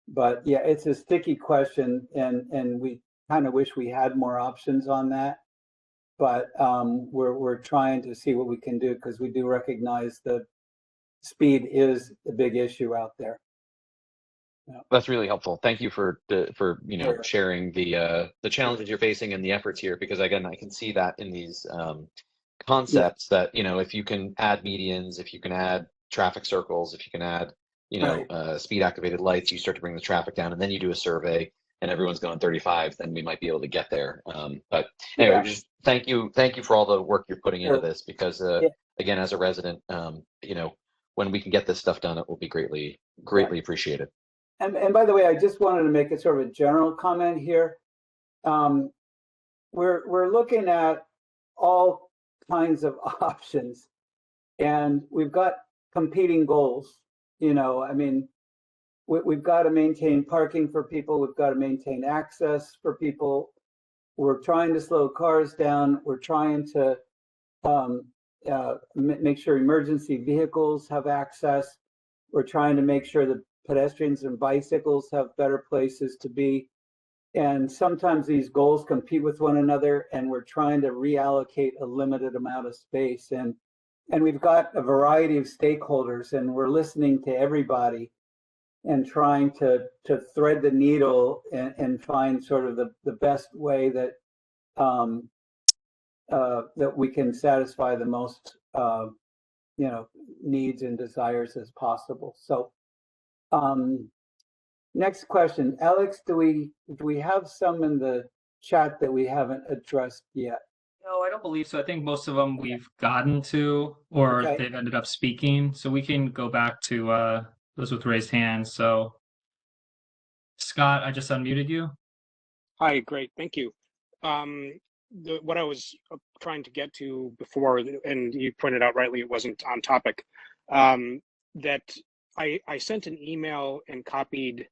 S1: But yeah, it's a sticky question, and we kind of wish we had more options on that. But we're trying to see what we can do, because we do recognize that speed is a big issue out there. Yeah.
S9: That's really helpful. Thank you for sharing the challenges you're facing and the efforts here, because again, I can see that in these concepts that if you can add medians, if you can add traffic circles, if you can add speed activated lights, you start to bring the traffic down, and then you do a survey and everyone's going 35, then we might be able to get there. But anyway, just thank you for all the work you're putting into this, because again, as a resident, when we can get this stuff done, it will be greatly appreciated.
S1: And by the way, I just wanted to make a sort of a general comment here. We're looking at all kinds of options, and we've got competing goals. We've got to maintain parking for people. We've got to maintain access for people. We're trying to slow cars down. We're trying to make sure emergency vehicles have access. We're trying to make sure that pedestrians and bicycles have better places to be. And sometimes these goals compete with one another, and we're trying to reallocate a limited amount of space. And we've got a variety of stakeholders, and we're listening to everybody. and trying to thread the needle and find sort of the best way that that we can satisfy the most needs and desires as possible. So next question, Alex, do we have some in the chat that we haven't addressed yet?
S5: No, I don't believe so. I think most of them we've gotten to, or
S1: Okay.
S5: they've ended up speaking. So we can go back to those with raised hands. So Scott, I just unmuted you.
S7: Hi, great, thank you. What I was trying to get to before, and you pointed out rightly, it wasn't on topic, that I sent an email and copied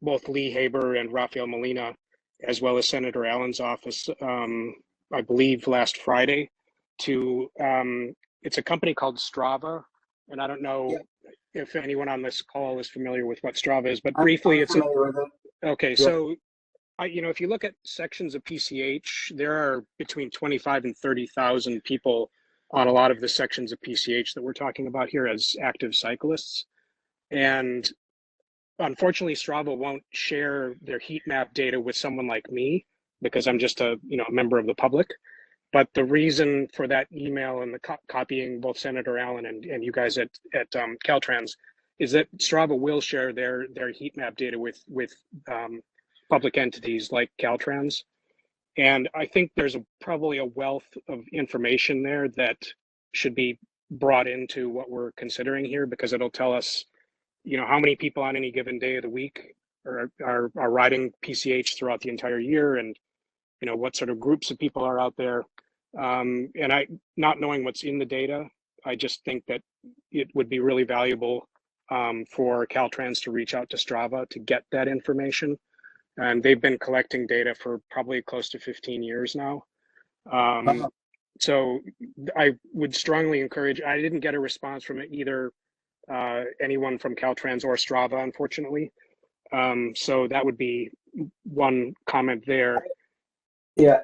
S7: both Lee Haber and Rafael Molina, as well as Senator Allen's office, I believe last Friday, to, it's a company called Strava, and I don't know if anyone on this call is familiar with what Strava is, but briefly, it's okay. So, if you look at sections of PCH, there are between 25 and 30,000 people on a lot of the sections of PCH that we're talking about here as active cyclists. And unfortunately, Strava won't share their heat map data with someone like me because I'm just a member of the public. But the reason for that email and the copying both Senator Allen and you guys at Caltrans is that Strava will share their heat map data with public entities like Caltrans. And I think there's probably a wealth of information there that should be brought into what we're considering here, because it'll tell us, how many people on any given day of the week are riding PCH throughout the entire year, and what sort of groups of people are out there. And not knowing what's in the data, I just think that it would be really valuable for Caltrans to reach out to Strava to get that information. And they've been collecting data for probably close to 15 years now. So I would strongly encourage, I didn't get a response from either anyone from Caltrans or Strava, unfortunately. So that would be one comment there.
S1: Yeah,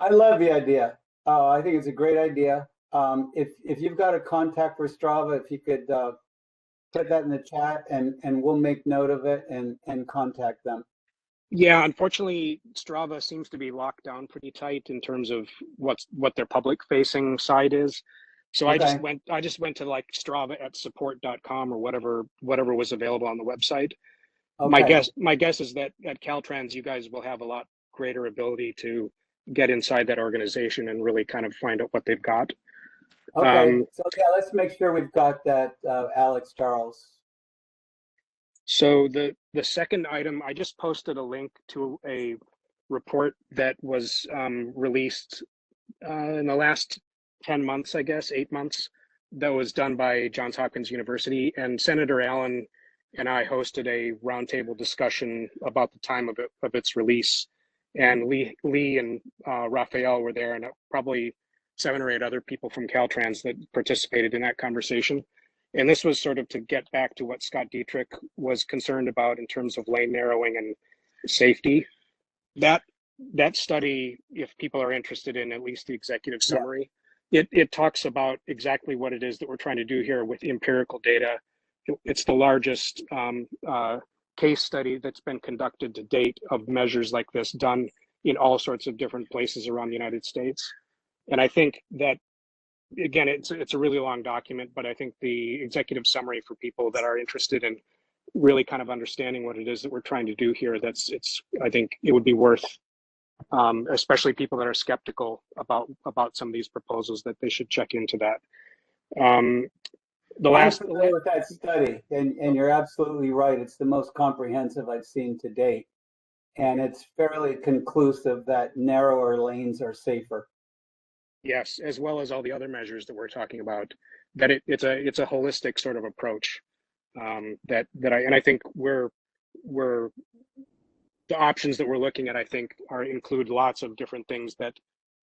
S1: I love the idea. I think it's a great idea. If you've got a contact for Strava, if you could put that in the chat, and we'll make note of it and contact them.
S7: Yeah, unfortunately, Strava seems to be locked down pretty tight in terms of what their public-facing side is. So okay. I just went to like Strava at support.com or whatever was available on the website. Okay. My guess is that at Caltrans, you guys will have a lot greater ability to get inside that organization and really kind of find out what they've got.
S1: Okay, so yeah, let's make sure we've got that, Alex Charles.
S7: So the second item, I just posted a link to a report that was released in the last 10 months, I guess, 8 months, that was done by Johns Hopkins University. And Senator Allen and I hosted a roundtable discussion about the time of its release. And Lee and Rafael were there, and probably 7 or 8 other people from Caltrans that participated in that conversation. And this was sort of to get back to what Scott Dietrich was concerned about in terms of lane narrowing and safety. That study, if people are interested in at least the executive summary, it talks about exactly what it is that we're trying to do here with empirical data. It's the largest case study that's been conducted to date of measures like this done in all sorts of different places around the United States. And I think that, again, it's a really long document, but I think the executive summary for people that are interested in really kind of understanding what it is that we're trying to do here, I think it would be worth, especially people that are skeptical about some of these proposals, that they should check into that. I'm familiar
S1: with that study, and you're absolutely right. It's the most comprehensive I've seen to date, and it's fairly conclusive that narrower lanes are safer.
S7: Yes, as well as all the other measures that we're talking about. That it's a holistic sort of approach. I think we're the options that we're looking at, I think, include lots of different things that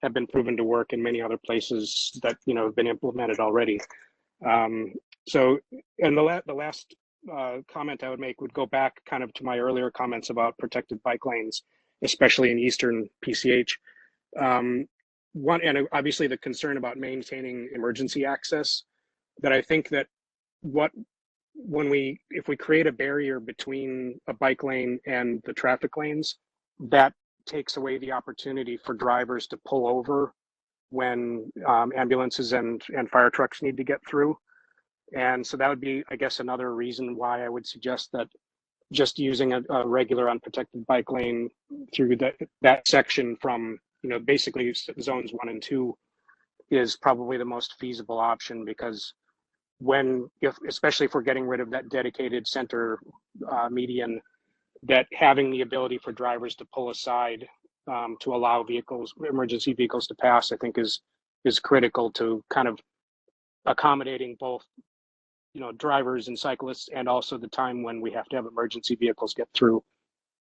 S7: have been proven to work in many other places that have been implemented already. So, and the last comment I would make would go back kind of to my earlier comments about protected bike lanes, especially in Eastern PCH. And obviously the concern about maintaining emergency access, that I think that what if we create a barrier between a bike lane and the traffic lanes, that takes away the opportunity for drivers to pull over when ambulances and fire trucks need to get through. And so that would be, I guess, another reason why I would suggest that just using a regular unprotected bike lane through that section from, basically zones 1 and 2 is probably the most feasible option, because especially if we're getting rid of that dedicated center median, that having the ability for drivers to pull aside to allow emergency vehicles to pass, I think is critical to kind of accommodating both, drivers and cyclists, and also the time when we have to have emergency vehicles get through.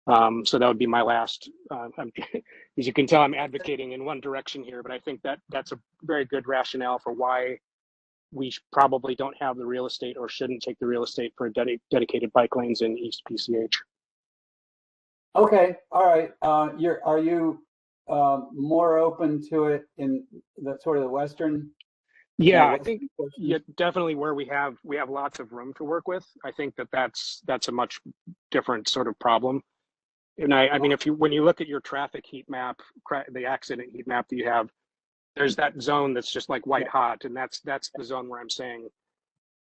S7: So that would be my last. As you can tell, I'm advocating in one direction here, but I think that's a very good rationale for why we probably don't have the real estate, or shouldn't take the real estate for dedicated bike lanes in East PCH.
S1: Okay, all right. Are you more open to it in the sort of the western?
S7: Yeah, I think definitely where we have lots of room to work with. I think that's a much different sort of problem. And I mean, when you look at your traffic heat map, the accident heat map that you have, there's that zone that's just like white hot, and that's the zone where I'm saying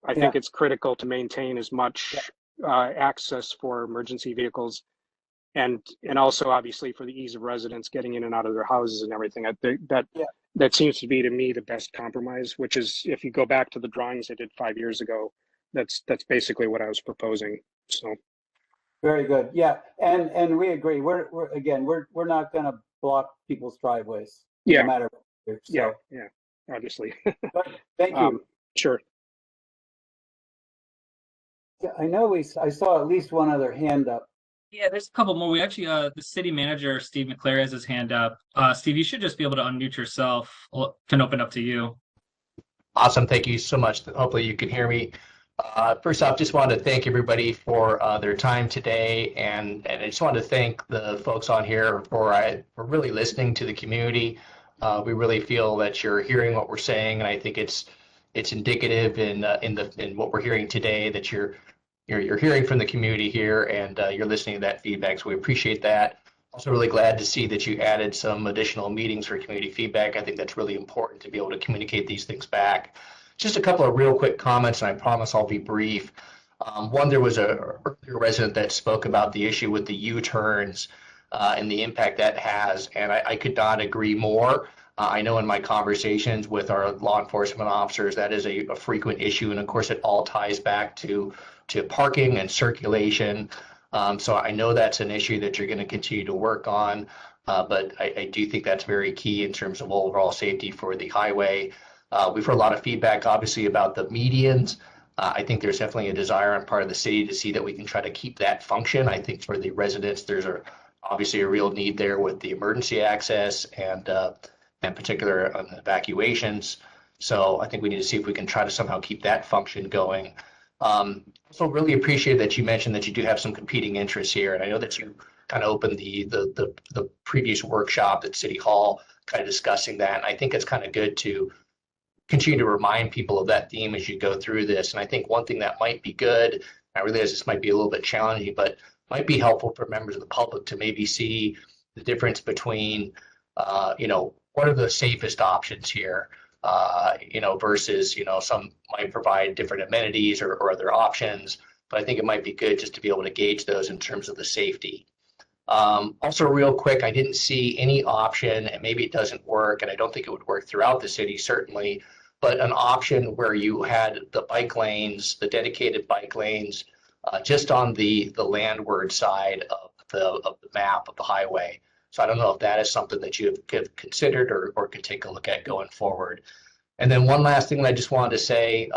S7: I think it's critical to maintain as much access for emergency vehicles, and also obviously for the ease of residents getting in and out of their houses and everything. I think that seems to be, to me, the best compromise, which is, if you go back to the drawings I did 5 years ago, that's basically what I was proposing. So
S1: very good. Yeah, and we agree. We're not going to block people's driveways. No matter what. So.
S7: Yeah, obviously.
S1: Thank you.
S7: Sure.
S1: Yeah, I know I saw at least one other hand up.
S5: Yeah, there's a couple more. We actually, the city manager, Steve McClary, has his hand up. Steve, you should just be able to unmute yourself. Can open up to you.
S14: Awesome. Thank you so much. Hopefully you can hear me. First off, just wanted to thank everybody for their time today. And I just wanted to thank the folks on here for really listening to the community. We really feel that you're hearing what we're saying, and I think it's indicative in what we're hearing today, that you're hearing from the community here, and you're listening to that feedback. So we appreciate that. Also really glad to see that you added some additional meetings for community feedback. I think that's really important to be able to communicate these things back. Just a couple of real quick comments, and I promise I'll be brief. One, there was a earlier resident that spoke about the issue with the U-turns and the impact that has, and I could not agree more. I know in my conversations with our law enforcement officers, that is a frequent issue, and of course it all ties back to parking and circulation. So I know that's an issue that you're going to continue to work on, but I do think that's very key in terms of overall safety for the highway. We've heard a lot of feedback, obviously, about the medians. I think there's definitely a desire on part of the city to see that we can try to keep that function. I think for the residents, there's obviously a real need there with the emergency access and in particular on evacuations. So I think we need to see if we can try to somehow keep that function going. Also really appreciate that you mentioned that you do have some competing interests here. And I know that you kind of opened the previous workshop at City Hall, kind of discussing that. And I think it's kind of good to continue to remind people of that theme as you go through this. And I think one thing that might be good, I realize this might be a little bit challenging, but might be helpful for members of the public to maybe see the difference between, what are the safest options here, versus, some might provide different amenities or other options. But I think it might be good just to be able to gauge those in terms of the safety. Also, real quick, I didn't see any option, and maybe it doesn't work, and I don't think it would work throughout the city, certainly, but an option where you had the bike lanes, the dedicated bike lanes, just on the landward side of the map of the highway. So I don't know if that is something that you have considered or could take a look at going forward. And then one last thing that I just wanted to say,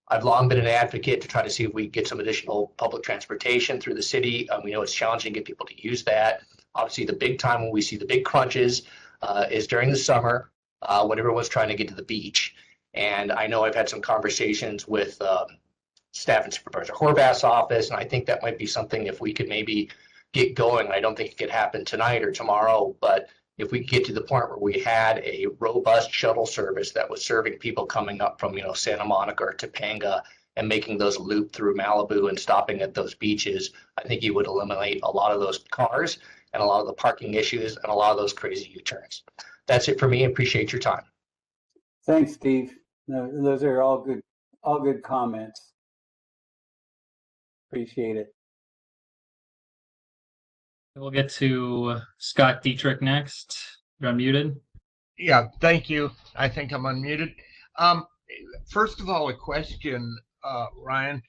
S14: I've long been an advocate to try to see if we get some additional public transportation through the city. We know it's challenging to get people to use that. Obviously, the big time when we see the big crunches is during the summer when everyone's trying to get to the beach. And I know I've had some conversations with staff in Supervisor Horvath's office, and I think that might be something if we could maybe get going. I don't think it could happen tonight or tomorrow, but if we get to the point where we had a robust shuttle service that was serving people coming up from, Santa Monica or Topanga and making those loop through Malibu and stopping at those beaches, I think you would eliminate a lot of those cars and a lot of the parking issues and a lot of those crazy U-turns. That's it for me. Appreciate your time.
S1: Thanks, Steve. No, those are all good comments. Appreciate it.
S5: We'll get to Scott Dietrich next. You're unmuted.
S6: Yeah, thank you. I think I'm unmuted. First of all, a question, Ryan.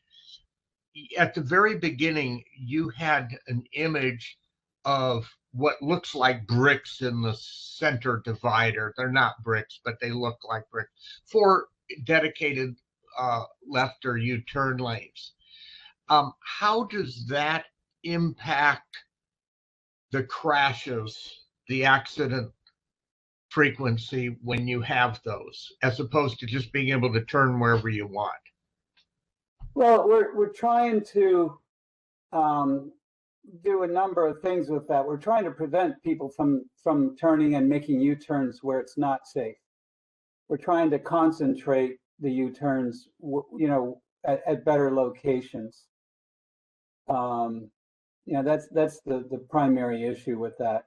S6: At the very beginning, you had an image of what looks like bricks in the center divider. They're not bricks, but they look like bricks. 4 dedicated left or U-turn lanes. How does that impact the crashes, the accident frequency when you have those, as opposed to just being able to turn wherever you want?
S1: Well, we're trying to do a number of things with that. We're trying to prevent people from turning and making U-turns where it's not safe. We're trying to concentrate the U-turns, at better locations. That's the primary issue with that.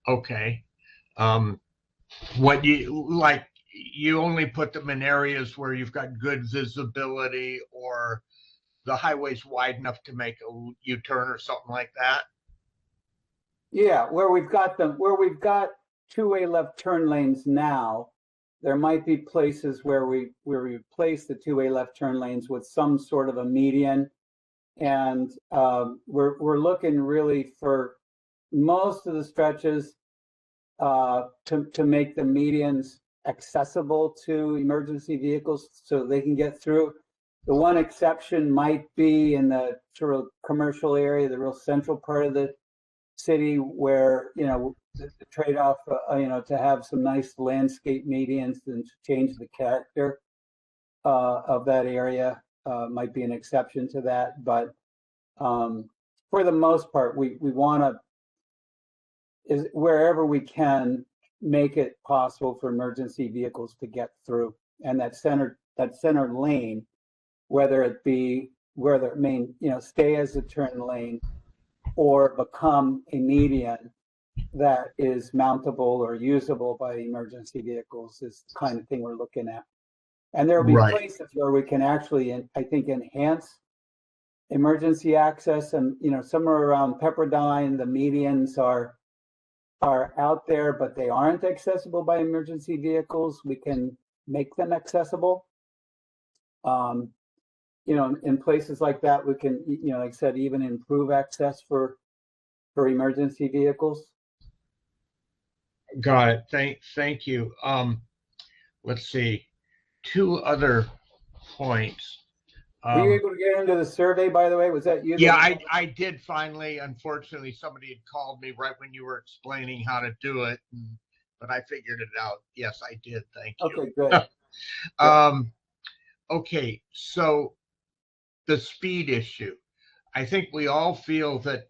S6: Okay. What you only put them in areas where you've got good visibility or the highway's wide enough to make a U-turn or something like that?
S1: Yeah, where we've got 2-way left turn lanes now, there might be places where we replace the 2-way left turn lanes with some sort of a median. And we're looking really for most of the stretches to make the medians accessible to emergency vehicles so they can get through. The one exception might be in the sort of commercial area, the real central part of the city, where the trade-off, to have some nice landscape medians and to change the character of that area might be an exception to that. But for the most part, we want to, wherever we can, make it possible for emergency vehicles to get through. And that center lane, whether it may stay as a turn lane or become a median that is mountable or usable by emergency vehicles, is the kind of thing we're looking at. And there will be places where we can actually, I think, enhance emergency access. And somewhere around Pepperdine, the medians are out there, but they aren't accessible by emergency vehicles. We can make them accessible. In places like that, we can, like I said, even improve access for emergency vehicles.
S6: Got it. Thank you. Let's see. 2 other points.
S1: Were you able to get into the survey, by the way? Was that you?
S6: Yeah, I did finally. Unfortunately, somebody had called me right when you were explaining how to do it, but I figured it out. Yes, I did. Thank you.
S1: Okay, good.
S6: Okay, so the speed issue. I think we all feel that,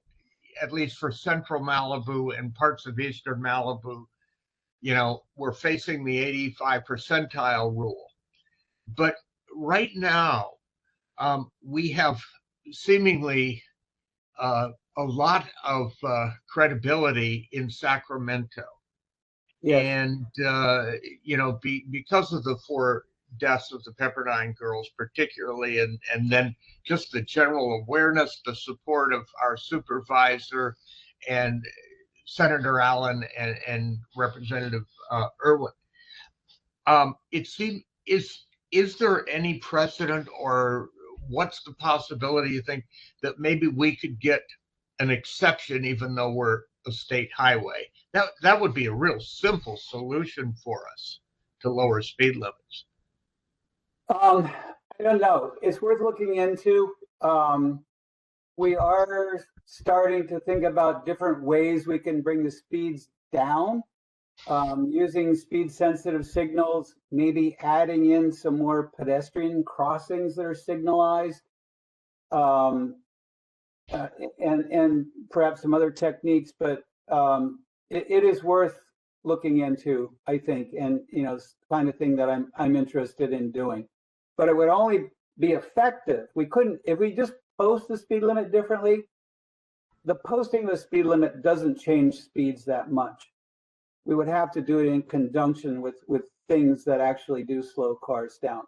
S6: at least for central Malibu and parts of eastern Malibu, we're facing the 85 percentile rule. But right now, we have seemingly a lot of credibility in Sacramento. Yes. And, because of the 4 deaths of the Pepperdine girls particularly, and then just the general awareness, the support of our supervisor and Senator Allen and Representative Irwin. It seems, is there any precedent, or what's the possibility, you think, that maybe we could get an exception even though we're a state highway? That would be a real simple solution for us to lower speed limits.
S1: I don't know. It's worth looking into. We are starting to think about different ways we can bring the speeds down, using speed sensitive signals, maybe adding in some more pedestrian crossings that are signalized, and perhaps some other techniques. But it is worth looking into, I think, and it's the kind of thing that I'm interested in doing. But it would only be effective, we couldn't, if we just post the speed limit differently, the posting of the speed limit doesn't change speeds that much. We would have to do it in conjunction with things that actually do slow cars down.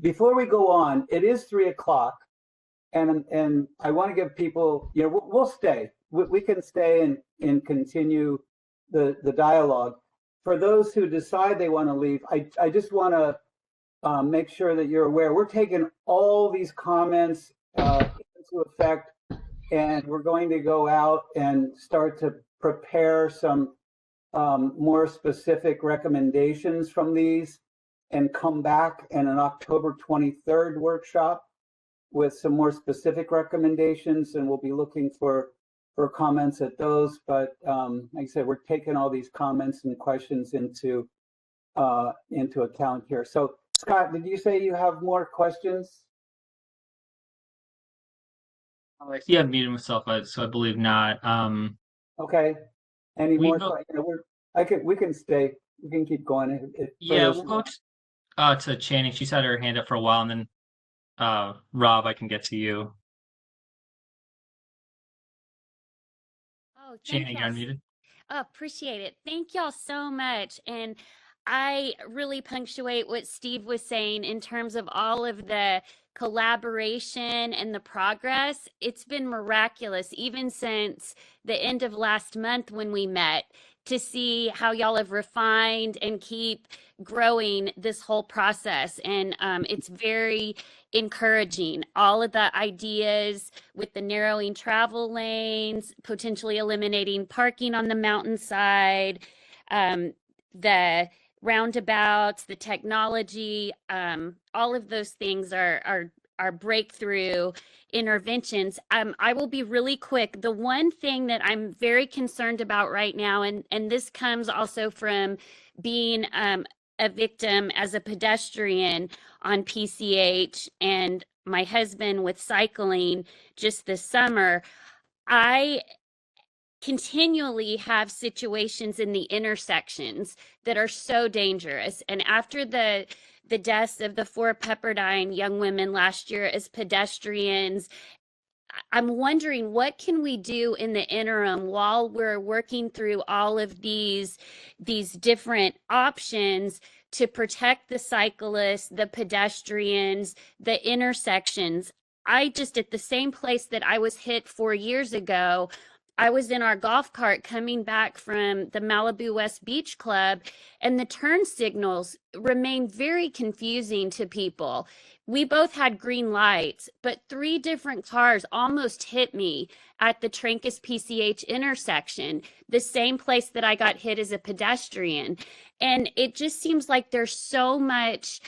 S1: Before we go on, it is 3 o'clock, and I want to give people, you know, we'll stay. We can stay and continue the dialogue. For those who decide they want to leave, I just want to make sure that you're aware. We're taking all these comments into effect, and we're going to go out and start to prepare some more specific recommendations from these and come back in an October 23rd workshop with some more specific recommendations, and we'll be looking for comments at those. But like I said, we're taking all these comments and questions into account here. So Scott, did you say you have more questions?
S5: Yeah, I'm muting myself, so I believe not.
S1: Okay. Any
S5: We
S1: more?
S5: go-
S1: You know, we can stay. We can keep going.
S5: Yeah, we'll go to Channing. She's had her hand up for a while, and then Rob, I can get to you.
S13: Oh,
S5: Channing, you're unmuted.
S13: Appreciate it. Thank y'all so much. And I really punctuate what Steve was saying in terms of all of the collaboration and the progress. It's been miraculous, even since the end of last month when we met, to see how y'all have refined and keep growing this whole process. And it's very encouraging. All of the ideas with the narrowing travel lanes, potentially eliminating parking on the mountainside, the roundabouts, the technology, all of those things are breakthrough interventions. I will be really quick. The one thing that I'm very concerned about right now, and this comes also from being a victim as a pedestrian on PCH and my husband with cycling just this summer, I continually have situations in the intersections that are so dangerous. And after the deaths of the 4 Pepperdine young women last year as pedestrians, I'm wondering, what can we do in the interim while we're working through all of these different options to protect the cyclists, the pedestrians, the intersections? I just, at the same place that I was hit 4 years ago, I was in our golf cart coming back from the Malibu West Beach Club, and the turn signals remain very confusing to people. We both had green lights, but 3 different cars almost hit me at the Trancas PCH intersection, the same place that I got hit as a pedestrian. And it just seems like there's so much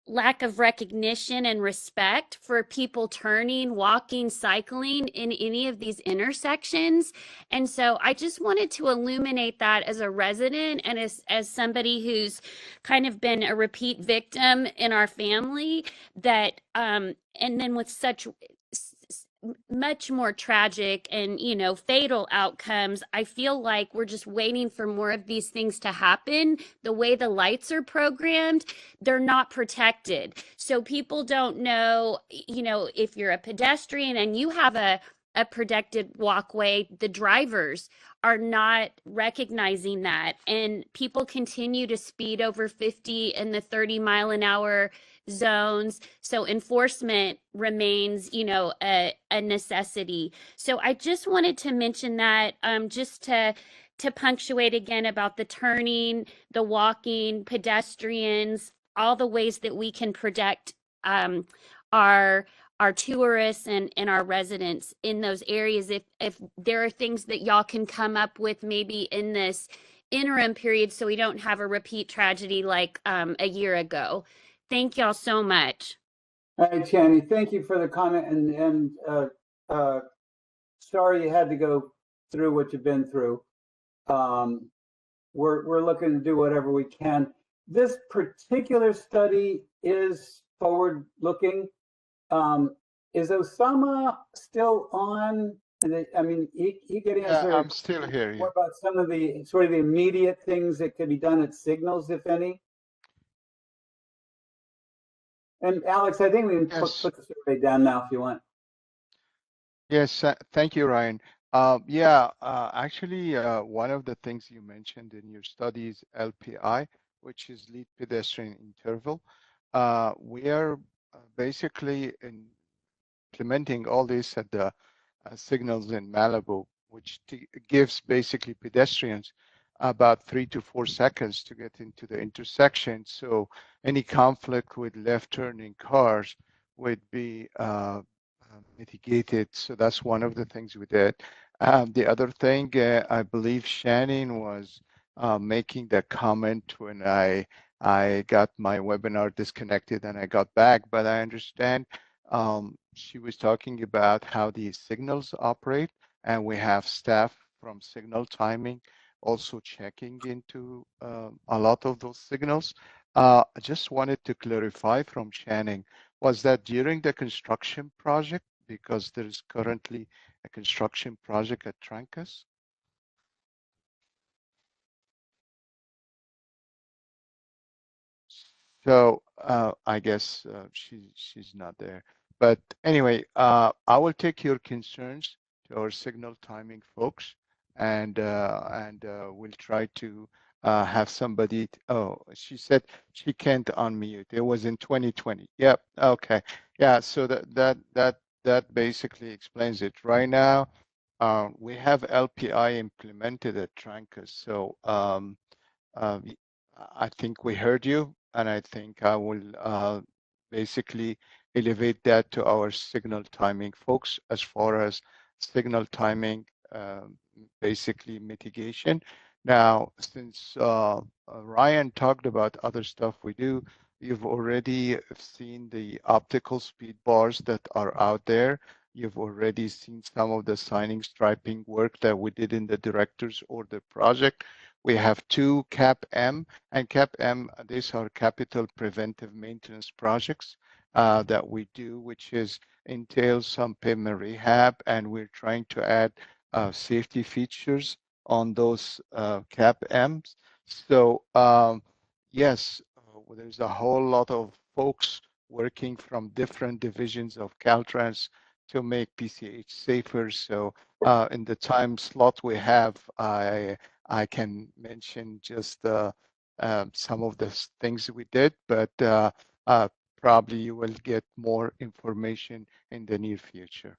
S13: lack of recognition and respect for people turning, walking, cycling in any of these intersections. And so I just wanted to illuminate that as a resident and as somebody who's kind of been a repeat victim in our family, that and then with such much more tragic and, you know, fatal outcomes, I feel like we're just waiting for more of these things to happen. The way the lights are programmed, they're not protected. So people don't know, you know, if you're a pedestrian and you have a protected walkway, the drivers are not recognizing that. And people continue to speed over 50 and the 30-mile-an-hour zones. So enforcement remains, you know, a necessity. So I just wanted to mention that, just to punctuate again about the turning, the walking, pedestrians, all the ways that we can protect our tourists and our residents in those areas. If there are things that y'all can come up with maybe in this interim period, so we don't have a repeat tragedy like a year ago. Thank y'all so much.
S1: All right, Channy, thank you for the comment, and sorry you had to go through what you've been through. We're looking to do whatever we can. This particular study is forward-looking. Is Osama still on? I mean, he could answer.
S8: Yeah, I'm still here.
S1: What about some of the sort of the immediate things that could be done at Signals, if any? And Alex, I think we can
S8: Yes.
S1: put the survey down now if you want.
S8: Yes, thank you, Ryan. Actually, one of the things you mentioned in your studies, LPI, which is lead pedestrian interval. We are basically implementing all this at the signals in Malibu, which gives basically pedestrians about 3 to 4 seconds to get into the intersection. So any conflict with left turning cars would be mitigated. So that's one of the things we did. The other thing, I believe Shannon was making the comment when I got my webinar disconnected and I got back, but I understand she was talking about how the signals operate, and we have staff from signal timing also checking into a lot of those signals. I just wanted to clarify from Shannon, was that during the construction project, because there is currently a construction project at Trancas? So I guess she's not there. But anyway, I will take your concerns to our signal timing folks, and we'll try to have somebody. Oh, she said she can't unmute. It was in 2020. Yep. Okay. Yeah. So that basically explains it. Right now, we have LPI implemented at Trancas. So uh, I think we heard you, and I think I will basically elevate that to our signal timing folks as far as signal timing, basically mitigation. Now, since Ryan talked about other stuff we do, you've already seen the optical speed bars that are out there. You've already seen some of the signing striping work that we did in the director's order project. We have 2 CAP-M, and CAP-M, these are capital preventive maintenance projects that we do, which entails some pavement rehab, and we're trying to add safety features on those CAP-Ms. So yes, there's a whole lot of folks working from different divisions of Caltrans to make PCH safer. So in the time slot we have, I can mention just some of the things we did, but probably you will get more information in the near future.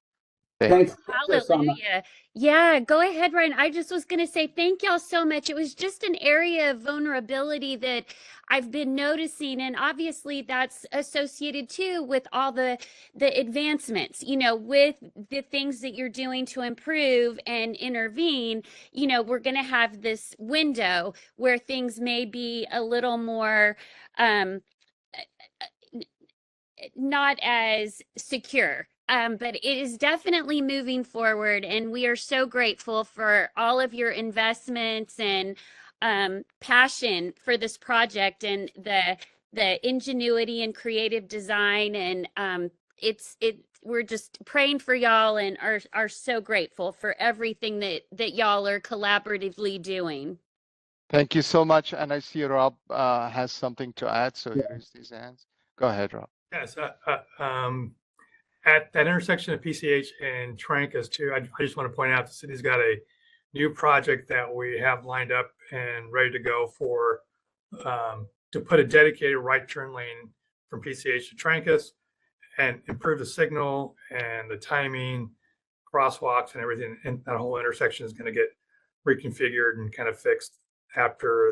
S8: Thank you.
S1: Thanks so much.
S13: Hallelujah. Yeah, go ahead, Ryan. I just was going to say thank y'all so much. It was just an area of vulnerability that I've been noticing, and obviously that's associated too with all the advancements, with the things that you're doing to improve and intervene. We're going to have this window where things may be a little more not as secure. But it is definitely moving forward, and we are so grateful for all of your investments and passion for this project and the ingenuity and creative design. And we're just praying for y'all and are so grateful for everything that y'all are collaboratively doing.
S8: Thank you so much. And I see Rob has something to add, so he raised his hands. Go ahead, Rob.
S4: Yes. At that intersection of PCH and Trancas too, I just want to point out the city's got a new project that we have lined up and ready to go for to put a dedicated right turn lane from PCH to Trancas and improve the signal and the timing, crosswalks and everything. And that whole intersection is going to get reconfigured and kind of fixed after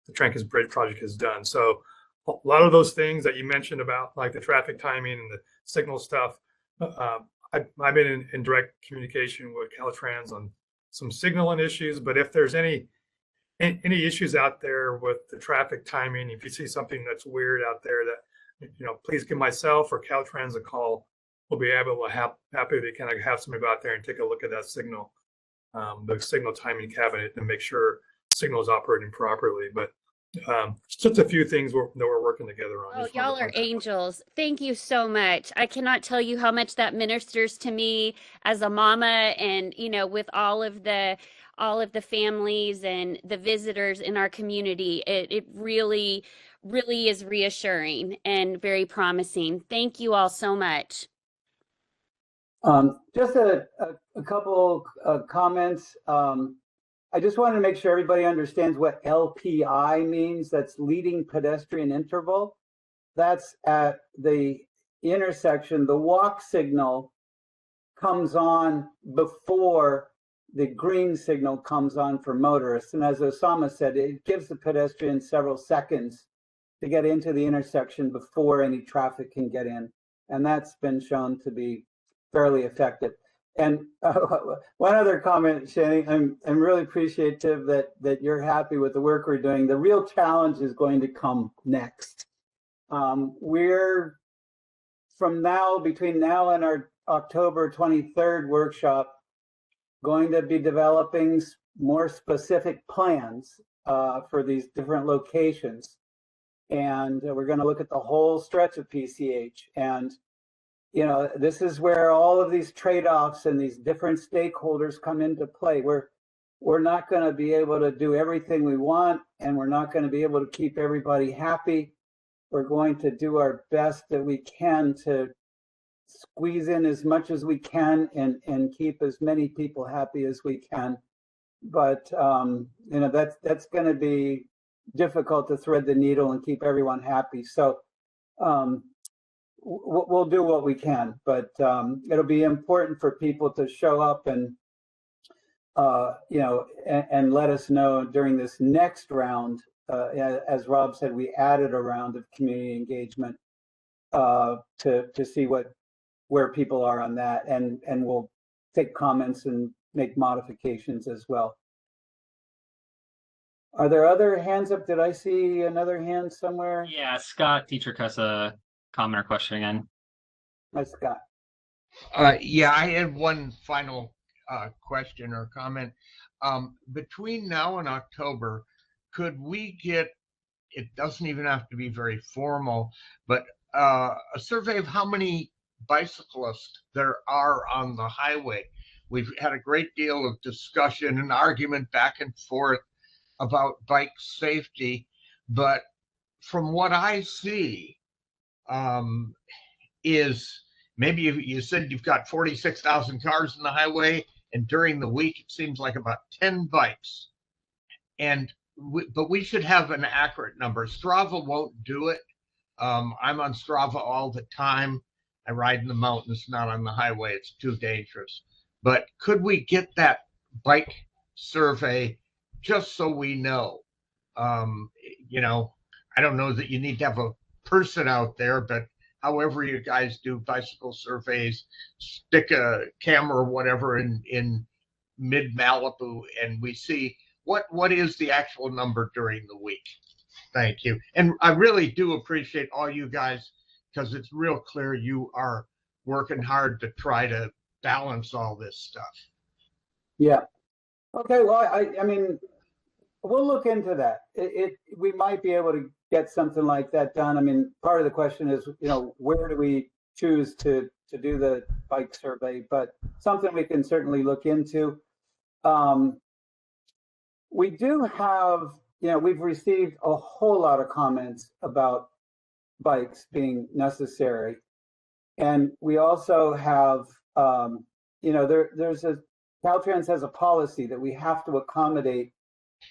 S4: the Trancas Bridge project is done. So a lot of those things that you mentioned about like the traffic timing and the signal stuff, I've been in direct communication with Caltrans on some signaling issues, but if there's any issues out there with the traffic timing, if you see something that's weird out there, that please give myself or Caltrans a call. We'll be able to happy to kind of have somebody out there and take a look at that signal, the signal timing cabinet, and make sure signal is operating properly. But Just a few things that we're working together on.
S13: Oh,
S4: Just wanted
S13: y'all
S4: to
S13: are
S4: point that out.
S13: angels. Thank you so much. I cannot tell you how much that ministers to me as a mama, and with all of the families and the visitors in our community. It really, really is reassuring and very promising. Thank you all so much.
S1: Just a couple comments. I just wanted to make sure everybody understands what LPI means. That's leading pedestrian interval. That's at the intersection. The walk signal comes on before the green signal comes on for motorists. And as Osama said, it gives the pedestrian several seconds to get into the intersection before any traffic can get in. And that's been shown to be fairly effective. And one other comment, Shani, I'm really appreciative that you're happy with the work we're doing. The real challenge is going to come next. We're between now and our October 23rd workshop, going to be developing more specific plans for these different locations. And we're going to look at the whole stretch of PCH. And this is where all of these trade-offs and these different stakeholders come into play. We're not going to be able to do everything we want, and we're not going to be able to keep everybody happy. We're going to do our best that we can to squeeze in as much as we can and keep as many people happy as we can. But that's going to be difficult to thread the needle and keep everyone happy. So we'll do what we can, but it'll be important for people to show up and and let us know during this next round. As Rob said, we added a round of community engagement to see where people are on that, and we'll take comments and make modifications as well. Are there other hands up? Did I see another hand somewhere?
S5: Yeah, Scott Dietrich has a comment or question again.
S1: Hi, Scott.
S6: Yeah, I had one final question or comment. Between now and October, could we get, it doesn't even have to be very formal, but a survey of how many bicyclists there are on the highway? We've had a great deal of discussion and argument back and forth about bike safety, but from what I see, is maybe you said you've got 46,000 cars on the highway, and during the week it seems like about 10 bikes. But we should have an accurate number. Strava won't do it. I'm on Strava all the time. I ride in the mountains, not on the highway. It's too dangerous. But could we get that bike survey just so we know? I don't know that you need to have a person out there, but however you guys do bicycle surveys, stick a camera or whatever in mid Malibu, and we see what is the actual number during the week. Thank you. And I really do appreciate all you guys, because it's real clear you are working hard to try to balance all this stuff.
S1: Yeah. Okay. Well, I mean, we'll look into that. We might be able to get something like that done. I mean, part of the question is, where do we choose to do the bike survey? But something we can certainly look into. We do have, we've received a whole lot of comments about bikes being necessary. And we also have, Caltrans has a policy that we have to accommodate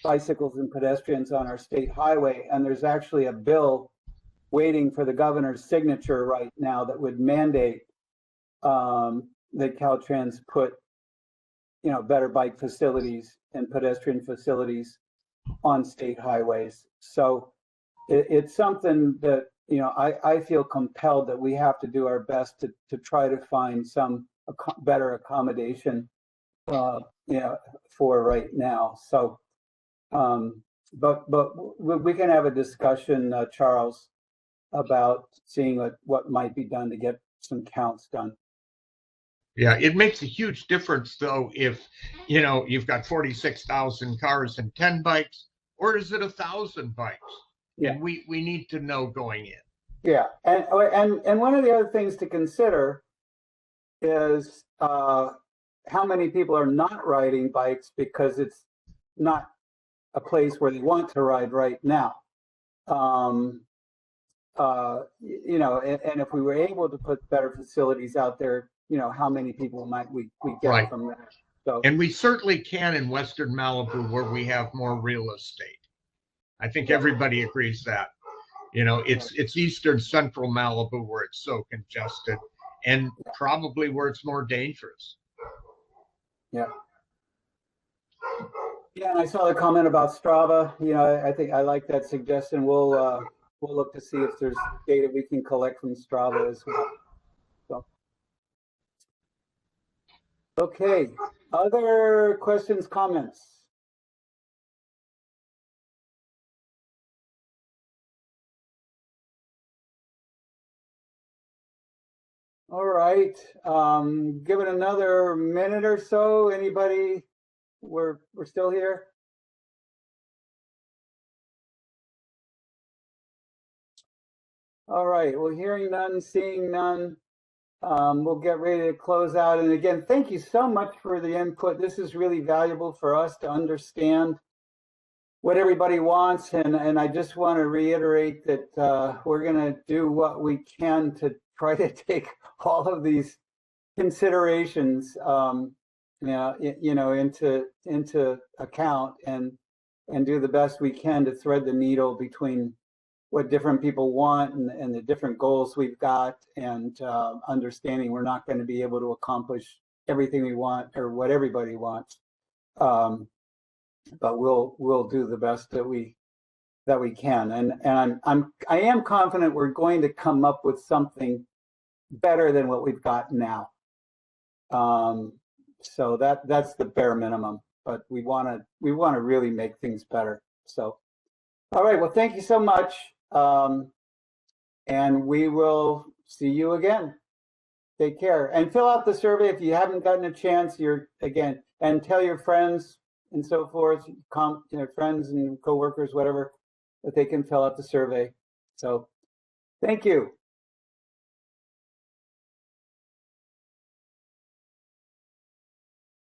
S1: bicycles and pedestrians on our state highway. And there's actually a bill waiting for the governor's signature right now that would mandate that Caltrans put, better bike facilities and pedestrian facilities on state highways. So it's something that, I feel compelled that we have to do our best to try to find some better accommodation, for right now. So, but we can have a discussion, Charles, about seeing what might be done to get some counts done.
S6: Yeah, it makes a huge difference though if you've got 46,000 cars and 10 bikes, or is it 1,000 bikes?
S1: Yeah.
S6: And we need to know going in.
S1: Yeah, and one of the other things to consider is how many people are not riding bikes because it's not a place where they want to ride right now. You know, and if we were able to put better facilities out there, you know, how many people might we get
S6: Right.
S1: from that? So,
S6: And we certainly can in Western Malibu where we have more real estate. I think everybody agrees that. You know, it's Eastern Central Malibu where it's so congested, and probably where it's more dangerous.
S1: yeah. Yeah, and I saw the comment about Strava. You know, I think I like that suggestion. We'll look to see if there's data we can collect from Strava as well. So, okay. Other questions, comments? All right. Give it another minute or so. Anybody? We're still here. All right. Well, hearing none, seeing none, we'll get ready to close out. And again, thank you so much for the input. This is really valuable for us to understand what everybody wants. And I just want to reiterate that we're going to do what we can to try to take all of these considerations, you know, into account and do the best we can to thread the needle between what different people want and the different goals we've got, and understanding we're not going to be able to accomplish everything we want or what everybody wants, but we'll do the best that we can. And I am confident we're going to come up with something better than what we've got now. So that's the bare minimum, but we want to really make things better. So, all right. Well, thank you so much. And we will see you again. Take care and fill out the survey if you haven't gotten a chance. And tell your friends and so forth, friends and coworkers, whatever, that they can fill out the survey. So, thank you.